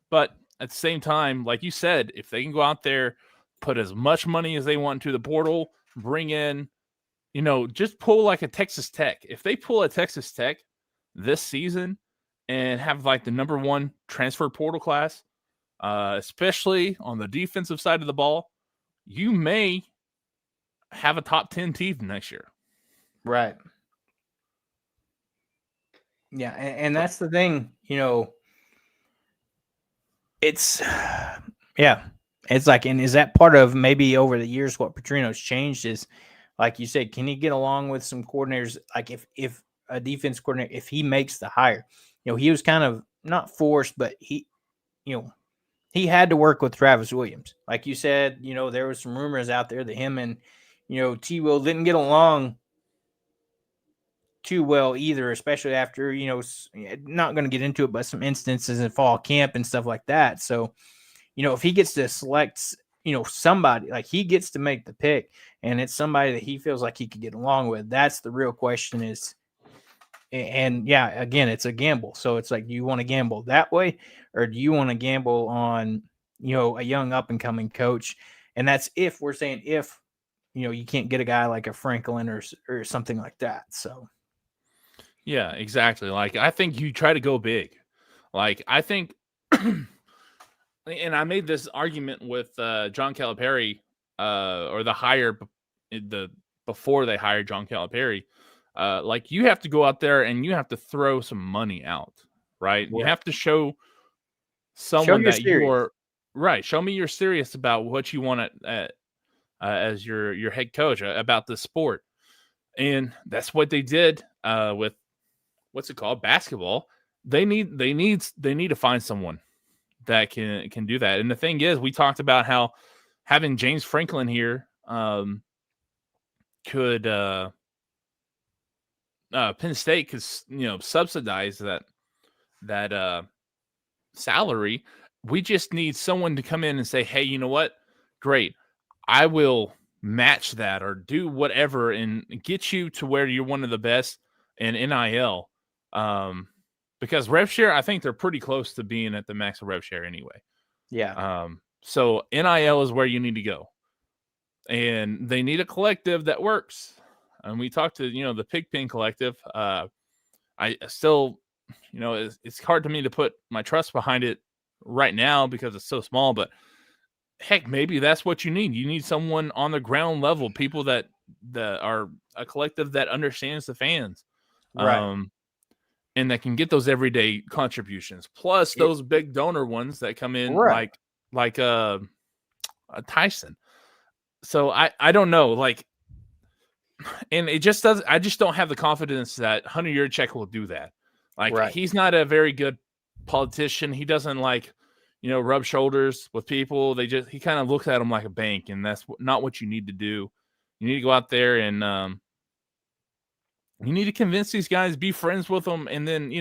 But at the same time, like you said, if they can go out there, put as much money as they want into the portal, bring in, just pull like a Texas Tech. If they pull a Texas Tech this season and have like the number one transfer portal class, especially on the defensive side of the ball, you may have a top 10 team next year. Right. Yeah. And that's the thing, it's like, and is that part of maybe over the years what Petrino's changed is, like you said, can he get along with some coordinators? Like if a defense coordinator, if he makes the hire, he was kind of not forced, but he had to work with Travis Williams. Like you said, there was some rumors out there that him and, T. Will didn't get along too well either, especially after, not going to get into it, but some instances in fall camp and stuff like that. So, if he gets to select, somebody, like he gets to make the pick and it's somebody that he feels like he could get along with, that's the real question is, and yeah, again, it's a gamble. So it's like, do you want to gamble that way, or do you want to gamble on, a young up and coming coach? And that's if we're saying if you can't get a guy like a Franklin or something like that. So Yeah, exactly. Like, I think you try to go big. Like, I think, and I made this argument with John Calipari, or the hire, before they hired John Calipari. Like, you have to go out there and you have to throw some money out, right? You right. have to show Show someone you're that you serious. are right. Show me you're serious about what you want as your head coach, about the sport, and that's what they did with what's it called, basketball. They need to find someone that can do that. And the thing is, we talked about how having James Franklin here could Penn State could subsidize that salary. We just need someone to come in and say, hey, you know what? Great. I will match that or do whatever and get you to where you're one of the best in NIL. Because rev share, I think they're pretty close to being at the max of rev share anyway. Yeah. So NIL is where you need to go. And they need a collective that works. And we talked to, the Pigpen collective. I still, it's hard to me to put my trust behind it right now because it's so small, but heck, maybe that's what you need. You need someone on the ground level, people that are a collective that understands the fans. Right. And that can get those everyday contributions, plus those big donor ones that come in, Right. like Tyson. So I don't know, like, and it just does. I just don't have the confidence that Hunter Yurchek will do that. Like, Right. he's not a very good politician. He doesn't rub shoulders with people. He kind of looks at them like a bank, and that's not what you need to do. You need to go out there and you need to convince these guys, be friends with them, and then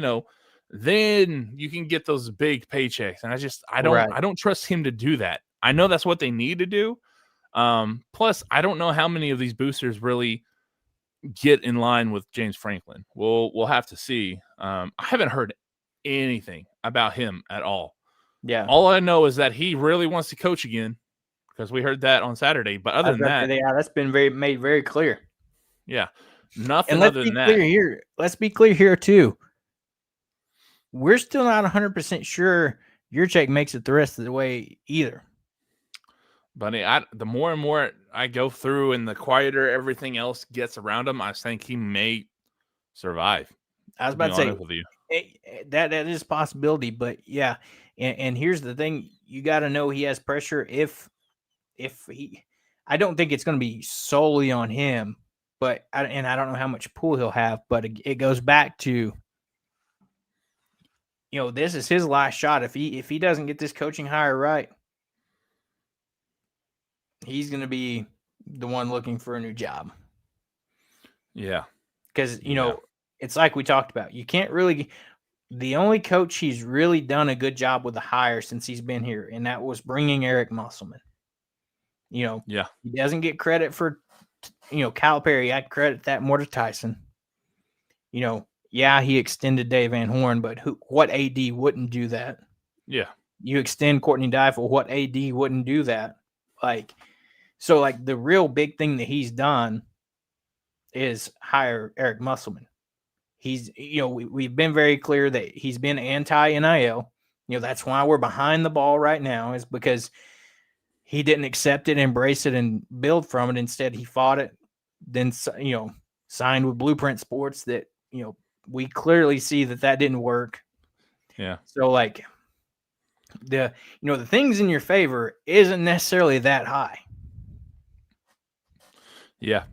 then you can get those big paychecks. And I don't trust him to do that. I know that's what they need to do. Plus, I don't know how many of these boosters really get in line with James Franklin. We'll have to see. I haven't heard anything about him at all. Yeah. All I know is that he really wants to coach again, because we heard that on Saturday. But other than that, that's been made very clear. yeah, nothing And let's other be than that. clear here. Let's be clear here too. We're still not 100% sure Yurchek makes it the rest of the way either. But the more and more I go through and the quieter everything else gets around him, I think he may survive. I was about to say with you. that is a possibility, but yeah. And here's the thing: you got to know he has pressure. If he, I don't think it's going to be solely on him, but I don't know how much pull he'll have. But it goes back to, this is his last shot. If he doesn't get this coaching hire right, he's going to be the one looking for a new job. Yeah. Because, it's like we talked about. You can't really – the only coach he's really done a good job with a hire since he's been here, and that was bringing Eric Musselman. Yeah. He doesn't get credit for, Calipari. I credit that more to Tyson. Yeah, he extended Dave Van Horn, but what AD wouldn't do that? Yeah. You extend Courtney Deifel, what AD wouldn't do that? So the real big thing that he's done is hire Eric Musselman. He's, we've been very clear that he's been anti-NIL. That's why we're behind the ball right now, is because he didn't accept it, embrace it, and build from it. Instead, he fought it, then, signed with Blueprint Sports that, we clearly see that didn't work. Yeah. So, the things in your favor isn't necessarily that high. Yeah.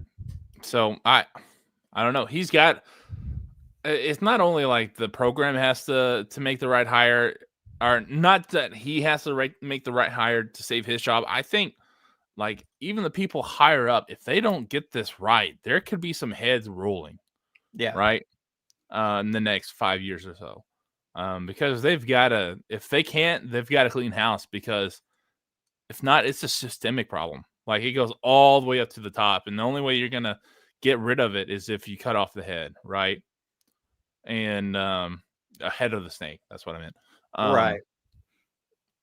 So I don't know. He's got, it's not only like the program has to make the right hire, or not that he has to make the right hire to save his job. I think even the people higher up, if they don't get this right, there could be some heads rolling. Yeah. Right. In the next 5 years or so. Because they've got to, if they can't, they've got to clean house, because if not, it's a systemic problem. It goes all the way up to the top, and the only way you're going to get rid of it is if you cut off the head, right? And a head of the snake. That's what I meant. Right.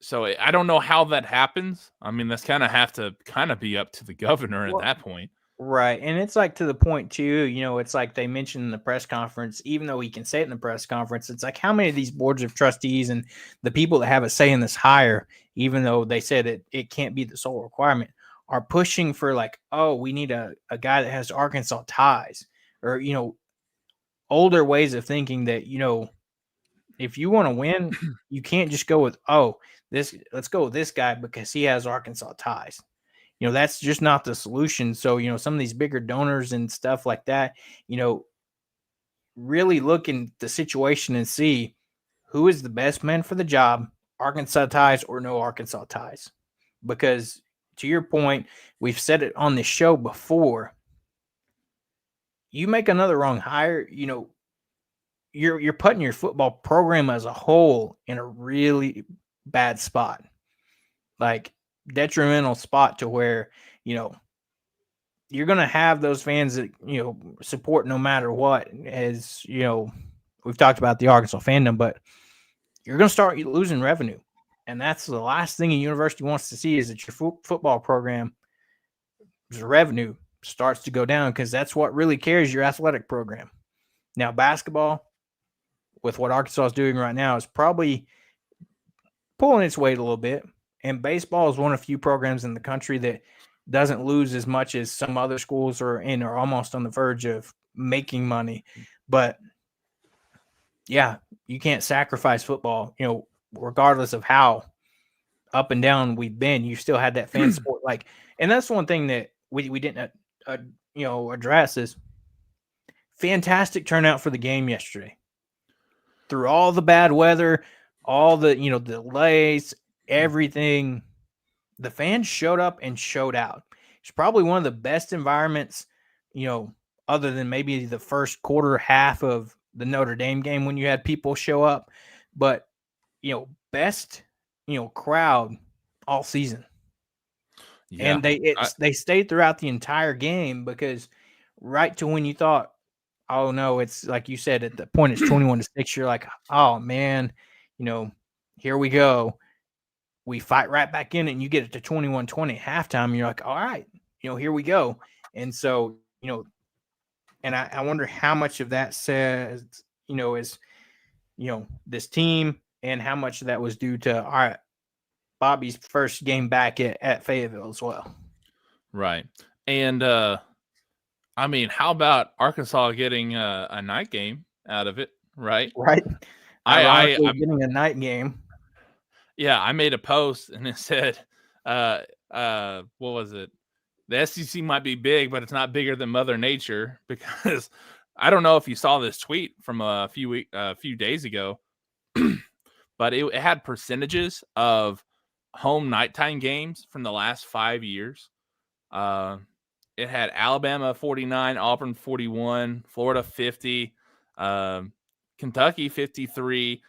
So I don't know how that happens. I mean, that's have to be up to the governor at Well, that point. right. And it's like to the point too, it's like they mentioned in the press conference, even though he can say it in the press conference, it's like how many of these boards of trustees and the people that have a say in this hire, even though they said it can't be the sole requirement, are pushing for like, oh, we need a guy that has Arkansas ties or, older ways of thinking that, if you want to win, you can't just go with, oh, let's go with this guy because he has Arkansas ties. That's just not the solution. So, some of these bigger donors and stuff like that, really look in the situation and see who is the best man for the job, Arkansas ties or no Arkansas ties. Because to your point, we've said it on this show before. You make another wrong hire, you're putting your football program as a whole in a really bad spot. Like detrimental spot to where, you're going to have those fans that, support no matter what. As, we've talked about the Arkansas fandom, but you're going to start losing revenue. And that's the last thing a university wants to see is that your football program, revenue starts to go down because that's what really carries your athletic program. Now, basketball, with what Arkansas is doing right now, is probably pulling its weight a little bit. And baseball is one of the few programs in the country that doesn't lose as much as some other schools are almost on the verge of making money. But yeah, you can't sacrifice football, regardless of how up and down we've been, you still had that fan support. And that's one thing that we didn't, address is fantastic turnout for the game yesterday. Through all the bad weather, all the, delays, everything, the fans showed up and showed out. It's probably one of the best environments, other than maybe the first quarter half of the Notre Dame game when you had people show up, but, best, crowd all season. Yeah. And they stayed throughout the entire game because right to when you thought, oh no, it's like you said, at the point it's 21-6, you're like, oh man, here we go. We fight right back in it, and you get it to 21-20 halftime, and you're like, all right, here we go. And so, and I wonder how much of that says, is, this team, and how much of that was due to, all right, Bobby's first game back at Fayetteville as well. Right. And, I mean, how about Arkansas getting a night game out of it, right? Right. I'm getting a night game. Yeah, I made a post and it said, what was it? The SEC might be big, but it's not bigger than Mother Nature, because I don't know if you saw this tweet from a few days ago, but it had percentages of home nighttime games from the last 5 years. It had Alabama 49, Auburn 41, Florida 50, Kentucky 53,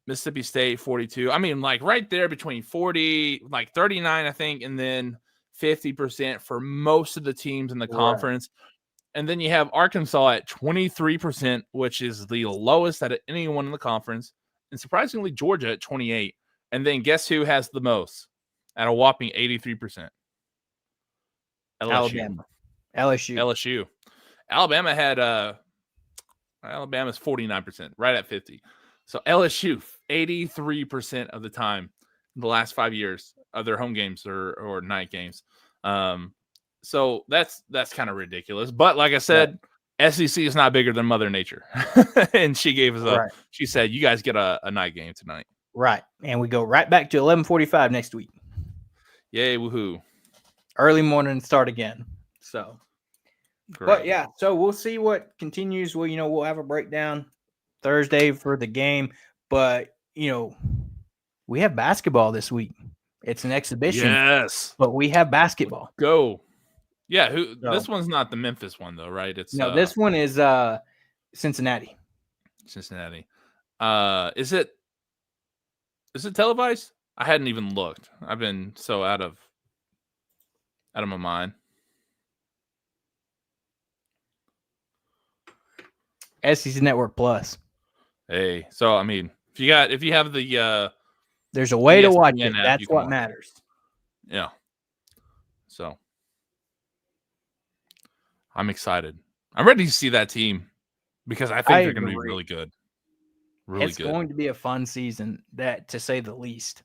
Mississippi State 42. I mean, like right there between 40, like 39, I think, and then 50% for most of the teams in the conference. And then you have Arkansas at 23%, which is the lowest out of anyone in the conference. And surprisingly, Georgia at 28. And then guess who has the most at a whopping 83%? LSU. Alabama had Alabama's 49%, right at 50. So LSU 83% of the time in the last 5 years of their home games or night games. So that's kind of ridiculous. But like I said, SEC is not bigger than Mother Nature. And she gave us she said, you guys get a night game tonight. Right. And we go right back to 11:45 next week. Yay, woohoo. Early morning start again. So, great. But yeah, so we'll see what continues. We'll have a breakdown Thursday for the game, but we have basketball this week. It's an exhibition. Yes. But we have basketball. Go. Yeah, this one's not the Memphis one though, right? It's this one is Cincinnati. Is it televised? I hadn't even looked. I've been so out of my mind. SEC Network Plus. Hey, so I mean, if you have the There's a way to watch ESPN it. app, you That's can what watch it. matters. Yeah. So I'm excited. I'm ready to see that team because I think I they're going to be agree. really good. Really It's good. going to be a fun season, that to say the least.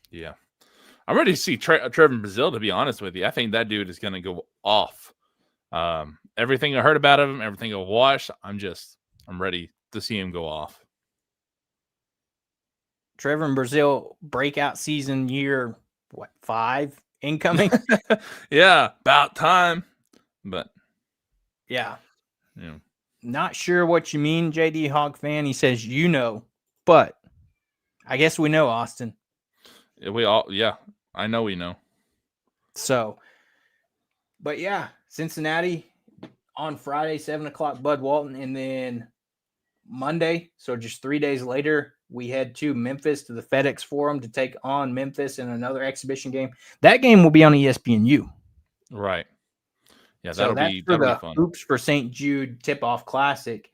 Yeah. I'm ready to see Trevor Brazil, to be honest with you. I think that dude is going to go off. Everything I heard about him, everything I've watched, I'm ready to see him go off. Trevor and Brazil breakout season year, 5 incoming? Yeah, about time. But Yeah. you know, Not sure what you mean, JD Hawk fan. He says, but I guess we know, Austin. I know we know. So, but yeah, Cincinnati on Friday, 7:00, Bud Walton, and then Monday, so just 3 days later, we head to Memphis to the FedEx Forum to take on Memphis in another exhibition game. That game will be on ESPNU. Right. Yeah, So that's for that'll be the fun. Hoops for St. Jude Tip-Off Classic.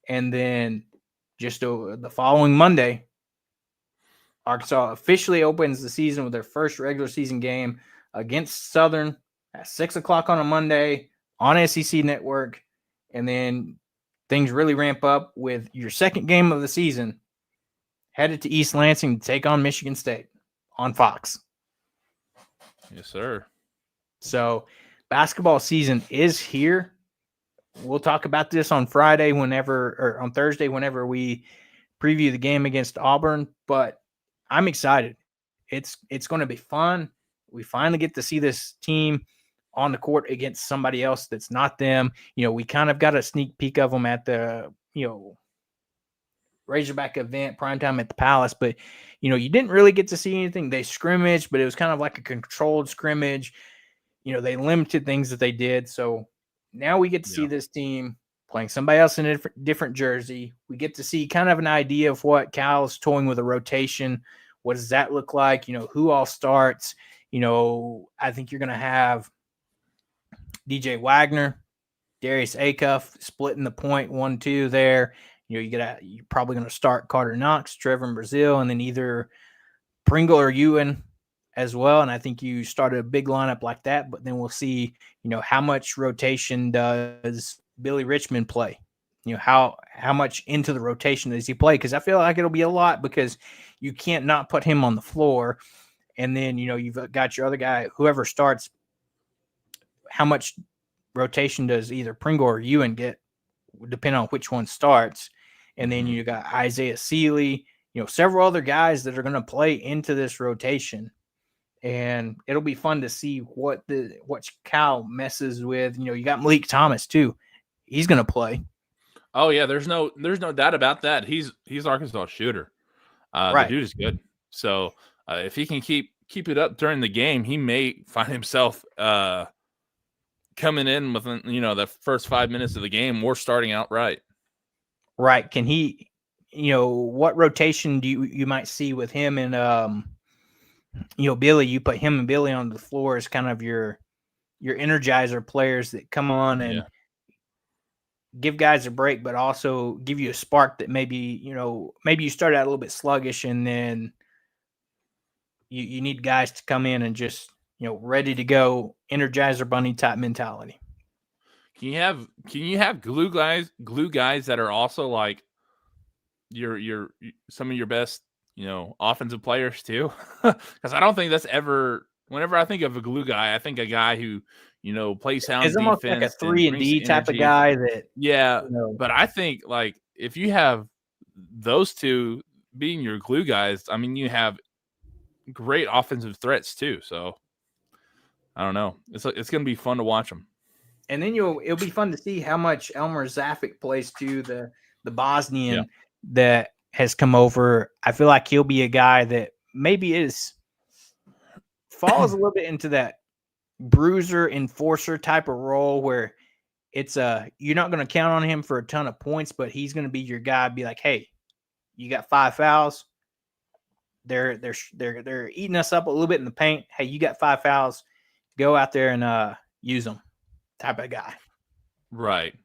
And then just the following Monday, Arkansas officially opens the season with their first regular season game against Southern at 6:00 on a Monday on SEC Network. And then things really ramp up with your second game of the season, headed to East Lansing to take on Michigan State on Fox. Yes, sir. So basketball season is here. We'll talk about this on Thursday, whenever we preview the game against Auburn. But I'm excited. It's going to be fun. We finally get to see this team on the court against somebody else that's not them. We kind of got a sneak peek of them at the, Razorback event, primetime at the Palace, but you didn't really get to see anything. They scrimmaged, but it was kind of like a controlled scrimmage. They limited things that they did. So now we get to see this team playing somebody else in a different jersey. We get to see kind of an idea of what Cal's toying with a rotation. What does that look like? Who all starts? I think you're going to have DJ Wagner, Darius Acuff splitting the point 1-2 there. You're probably going to start Carter Knox, Trevor and Brazil, and then either Pringle or Ewan as well. And I think you started a big lineup like that, but then we'll see, how much rotation does Billy Richmond play? How much into the rotation does he play? Because I feel like it'll be a lot, because you can't not put him on the floor. And then, you've got your other guy, whoever starts, how much rotation does either Pringle or Ewan get, depending on which one starts. And then you got Isaiah Seeley, several other guys that are going to play into this rotation. And it'll be fun to see what Cal messes with. You got Malik Thomas too. He's going to play. Oh yeah, there's no doubt about that. He's Arkansas shooter. Right. The dude is good. So if he can keep it up during the game, he may find himself coming in within the first 5 minutes of the game or starting out right. Right. Can he? What rotation do you might see with him and Billy? You put him and Billy on the floor as kind of your energizer players that come on and give guys a break, but also give you a spark that maybe you start out a little bit sluggish, and then you need guys to come in and just ready to go, Energizer Bunny type mentality. Can you have glue guys that are also like your some of your best offensive players too? Because I don't think that's ever. Whenever I think of a glue guy, I think a guy who plays sound It's almost like a defense, 3-and-D type of guy that But I think like if you have those two being your glue guys, I mean you have great offensive threats too. So I don't know. It's going to be fun to watch them. And then it'll be fun to see how much Elmer Zafik plays to the Bosnian that has come over. I feel like he'll be a guy that maybe falls a little bit into that bruiser enforcer type of role, where it's you're not going to count on him for a ton of points, but he's going to be your guy. Be like, hey, you got 5 fouls. They're eating us up a little bit in the paint. Hey, you got 5 fouls. Go out there and use them. Type of guy. Right.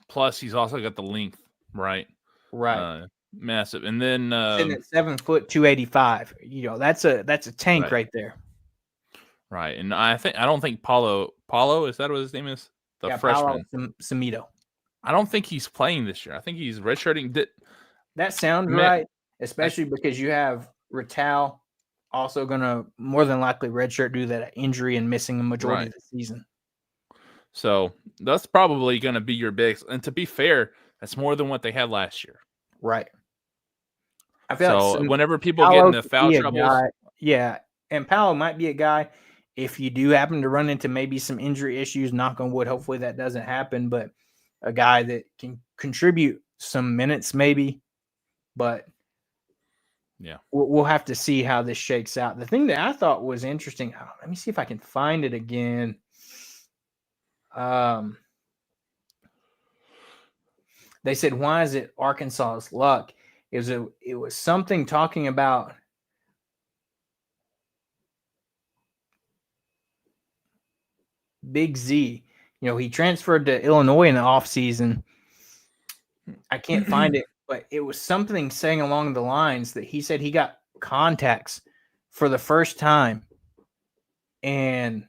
Plus, he's also got the length, right? Right. Massive. And then sitting at 7 foot 285. That's a tank right there. Right. And I don't think Paulo, is that what his name is? The freshman. Samito. I don't think he's playing this year. I think he's redshirting. That sounds right, especially because you have Ratal also going to more than likely redshirt due to that injury and missing a majority of the season. So that's probably going to be your bigs. And to be fair, that's more than what they had last year. Right. I feel like whenever people get in the foul troubles. And Paolo might be a guy, if you do happen to run into maybe some injury issues, knock on wood, hopefully that doesn't happen, but a guy that can contribute some minutes maybe. But yeah, we'll have to see how this shakes out. The thing that I thought was interesting, let me see if I can find it again. They said, why is it Arkansas's luck? It was something talking about Big Z. He transferred to Illinois in the offseason. I can't find it, but it was something saying along the lines that he said he got contacts for the first time, and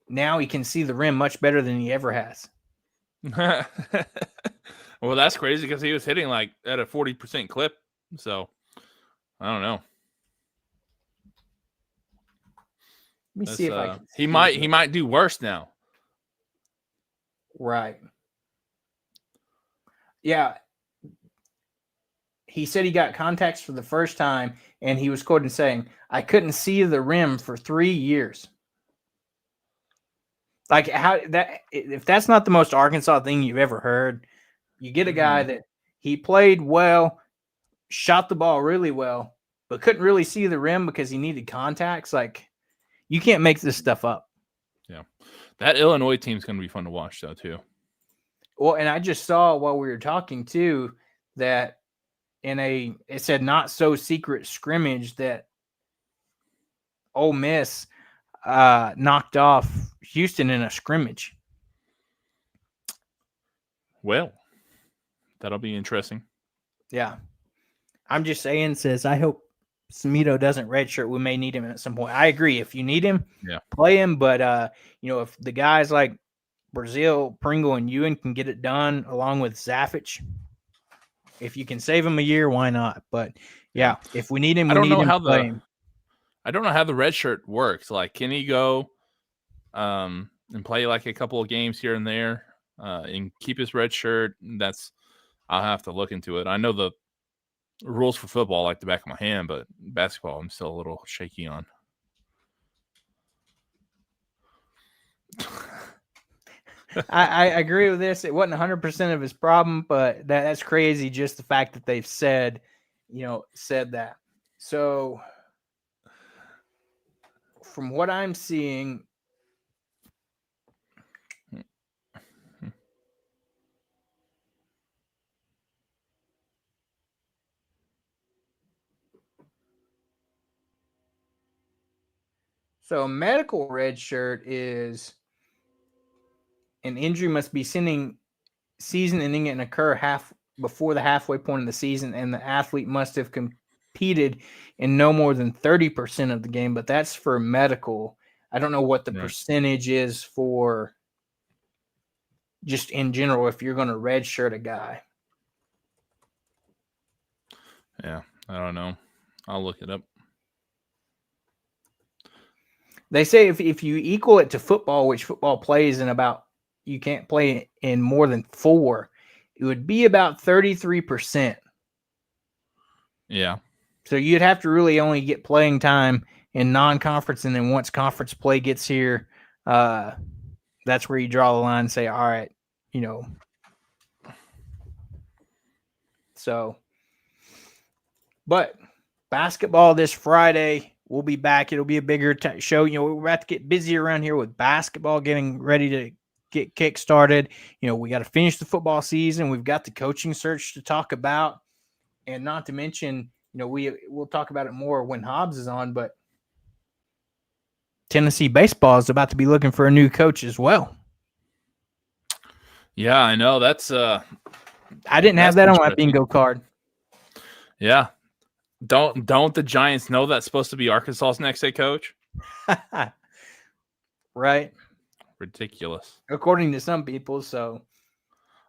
now he can see the rim much better than he ever has. Well, that's crazy because he was hitting like at a 40% clip. So I don't know. Let me see if I can. He might do worse now. Right. Yeah. He said he got contacts for the first time, and he was quoted saying, "I couldn't see the rim for 3 years." Like, how that, if that's not the most Arkansas thing you've ever heard, you get a guy that he played well, shot the ball really well, but couldn't really see the rim because he needed contacts. Like, you can't make this stuff up. Yeah. That Illinois team's going to be fun to watch, though, too. Well, and I just saw while we were talking, too, that it said not so secret scrimmage that Ole Miss knocked off Houston in a scrimmage. Well, that'll be interesting. Yeah. I'm just saying, sis, I hope Samito doesn't redshirt. We may need him at some point. I agree. If you need him, play him. But, if the guys like Brazil, Pringle, and Ewan can get it done along with Zafich, if you can save him a year, why not? But, yeah, if we need him, play him. I don't know how the red shirt works. Like, can he go and play like a couple of games here and there and keep his red shirt? I'll have to look into it. I know the rules for football like the back of my hand, but basketball I'm still a little shaky on. I agree with this. It wasn't 100% of his problem, but that's crazy. Just the fact that they've said that. So from what I'm seeing, so medical red shirt is an injury must be season ending and occur before the halfway point of the season, and the athlete must have competed in no more than 30% of the game, but that's for medical. I don't know what the percentage is for just in general if you're going to redshirt a guy. Yeah, I don't know. I'll look it up. They say if you equal it to football, which football plays in about, you can't play in more than 4, it would be about 33%. Yeah. So you'd have to really only get playing time in non-conference, and then once conference play gets here, that's where you draw the line and say, all right, So, but basketball this Friday, we'll be back. It'll be a bigger show. We're about to get busy around here with basketball, getting ready to get kick started. We got to finish the football season. We've got the coaching search to talk about, and not to mention, we'll talk about it more when Hobbs is on, but Tennessee baseball is about to be looking for a new coach as well. Yeah, I know. That's I didn't have that on my bingo card. Yeah. Don't the Giants know that's supposed to be Arkansas's next head coach? Right. Ridiculous. According to some people. So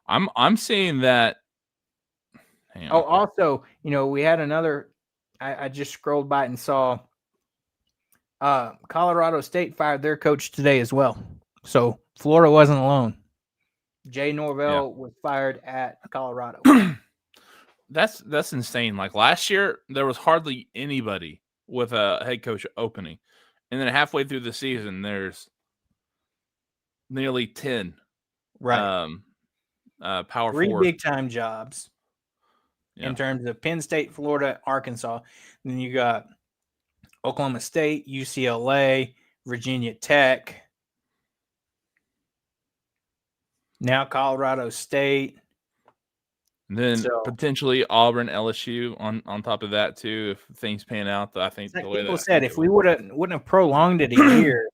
I'm seeing that. Hang on. also, we had another. I just scrolled by and saw Colorado State fired their coach today as well. So Florida wasn't alone. Jay Norvell was fired at Colorado. That's insane. Like last year, there was hardly anybody with a head coach opening, and then halfway through the season, there's nearly 10 Right. power 3 four. big time jobs in terms of Penn State, Florida, Arkansas. And then you got Oklahoma State, UCLA, Virginia Tech, now Colorado State. And then potentially Auburn, LSU on top of that too, if things pan out. I think like the way people that said, if we wouldn't have prolonged it a year,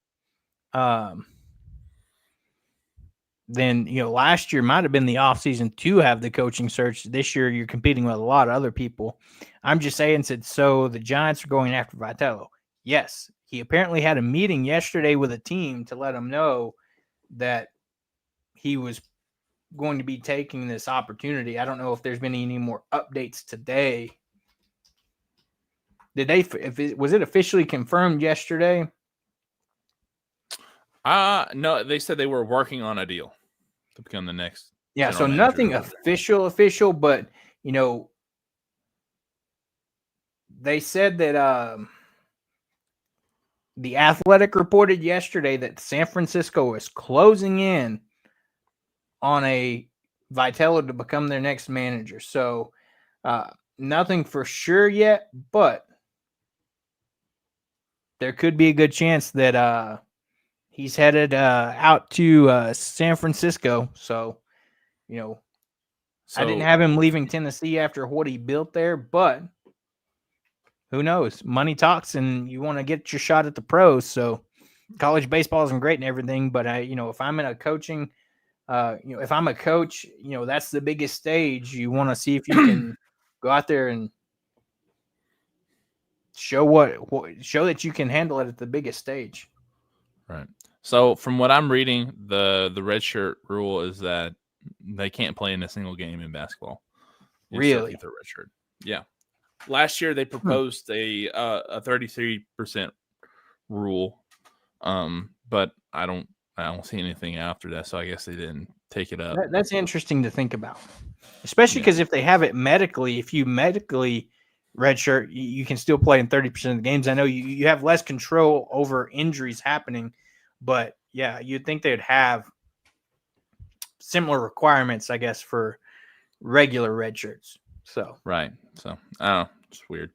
then last year might have been the offseason to have the coaching search. This year you're competing with a lot of other people. I'm just saying, so the Giants are going after Vitello. Yes, he apparently had a meeting yesterday with a team to let him know that he was going to be taking this opportunity. I don't know if there's been any more updates today. Was it officially confirmed yesterday? No, they said they were working on a deal to become the next. Yeah, so nothing official, but they said that the Athletic reported yesterday that San Francisco is closing in on a Vitello to become their next manager. So nothing for sure yet, but there could be a good chance that he's headed out to San Francisco. So, I didn't have him leaving Tennessee after what he built there, but who knows? Money talks, and you want to get your shot at the pros. So college baseball isn't great and everything, but if I'm in a coaching, if I'm a coach, that's the biggest stage. You want to see if you can go out there and show that you can handle it at the biggest stage. Right. So from what I'm reading, the red shirt rule is that they can't play in a single game in basketball. Really? Keep their red shirt. Yeah. Last year they proposed a 33% rule, but I don't see anything after that. So I guess they didn't take it up. That's interesting to think about, especially because if they have it medically, if you medically redshirt, you can still play in 30% of the games. I know you have less control over injuries happening, but yeah, you'd think they'd have similar requirements, I guess, for regular red shirts. So right. So I don't know. It's weird.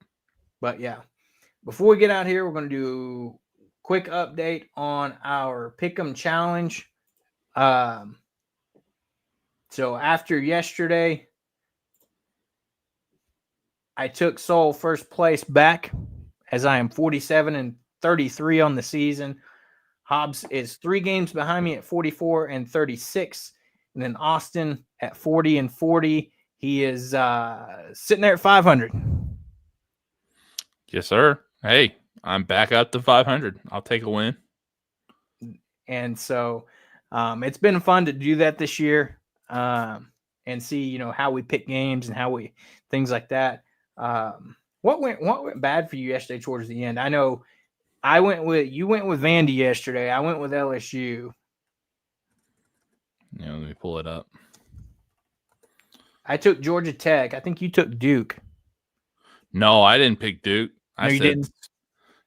But yeah, before we get out here, we're going to do a quick update on our Pick'em Challenge. So after yesterday, I took sole first place back as I am 47-33 on the season. Hobbs is 3 games behind me at 44-36. And then Austin at 40-40. He is sitting there at 500. Yes, sir. Hey, I'm back up to 500. I'll take a win. And so it's been fun to do that this year and see, how we pick games and how we things like that. What went bad for you yesterday towards the end? I know you went with Vandy yesterday. I went with LSU. Yeah, let me pull it up. I took Georgia Tech. I think you took Duke. No, I didn't pick Duke. You didn't?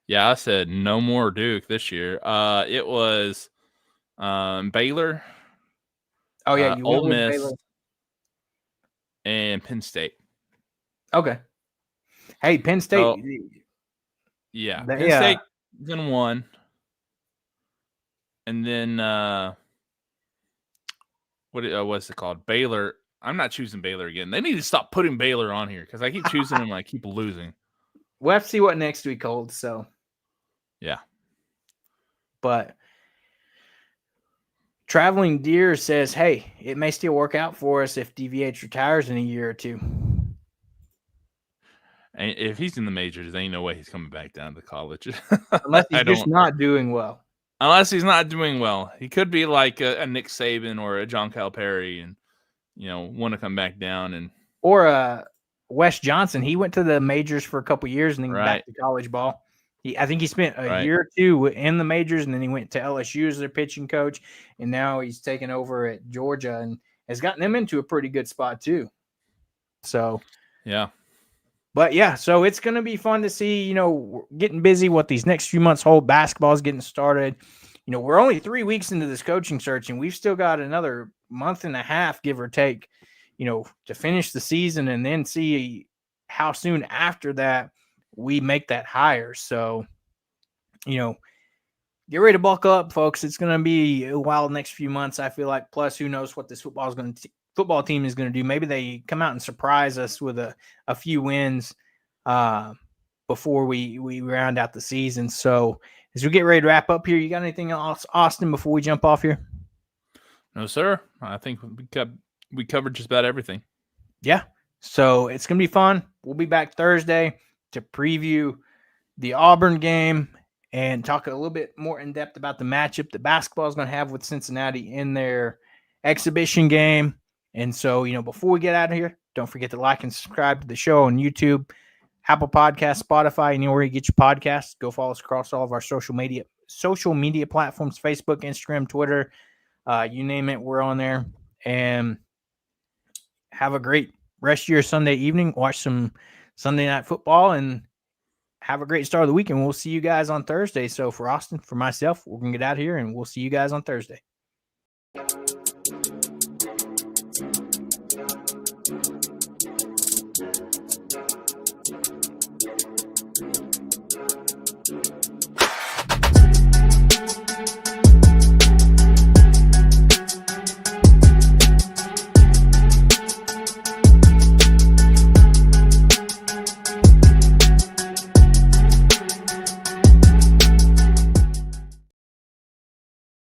Yeah, I said no more Duke this year. It was Baylor. Oh yeah, you Ole went with Miss Baylor and Penn State. Okay. Hey, Penn State. Oh, yeah, Penn State then won, and then what's it called? Baylor. I'm not choosing Baylor again. They need to stop putting Baylor on here because I keep choosing them and I keep losing. We'll have to see what next week holds. So, yeah. But Traveling Deer says, hey, it may still work out for us if DVH retires in a year or two. And if he's in the majors, there ain't no way he's coming back down to college. Unless he's I just don't. not doing well. Unless he's not doing well, he could be like a Nick Saban or a John Calipari, and want to come back down and Or Wes Johnson. He went to the majors for a couple years and then back to college ball. I think he spent a year or two in the majors, and then he went to LSU as their pitching coach, and now he's taken over at Georgia and has gotten them into a pretty good spot too. So, yeah. But yeah, so it's going to be fun to see, we're getting busy what these next few months hold. Basketball is getting started. We're only 3 weeks into this coaching search, and we've still got another month and a half, give or take, to finish the season and then see how soon after that we make that hire. So, get ready to buckle up, folks. It's going to be a wild next few months, I feel like. Plus, who knows what this football team is going to do. Maybe they come out and surprise us with a few wins before we round out the season. So as we get ready to wrap up here, you got anything else, Austin, before we jump off here? No, sir. I think we covered just about everything. Yeah. So it's going to be fun. We'll be back Thursday to preview the Auburn game and talk a little bit more in depth about the matchup that basketball is going to have with Cincinnati in their exhibition game. And so, before we get out of here, don't forget to like and subscribe to the show on YouTube, Apple Podcasts, Spotify, anywhere you get your podcasts. Go follow us across all of our social media platforms, Facebook, Instagram, Twitter, you name it, we're on there. And have a great rest of your Sunday evening. Watch some Sunday Night Football and have a great start of the week. And we'll see you guys on Thursday. So for Austin, for myself, we're going to get out of here and we'll see you guys on Thursday.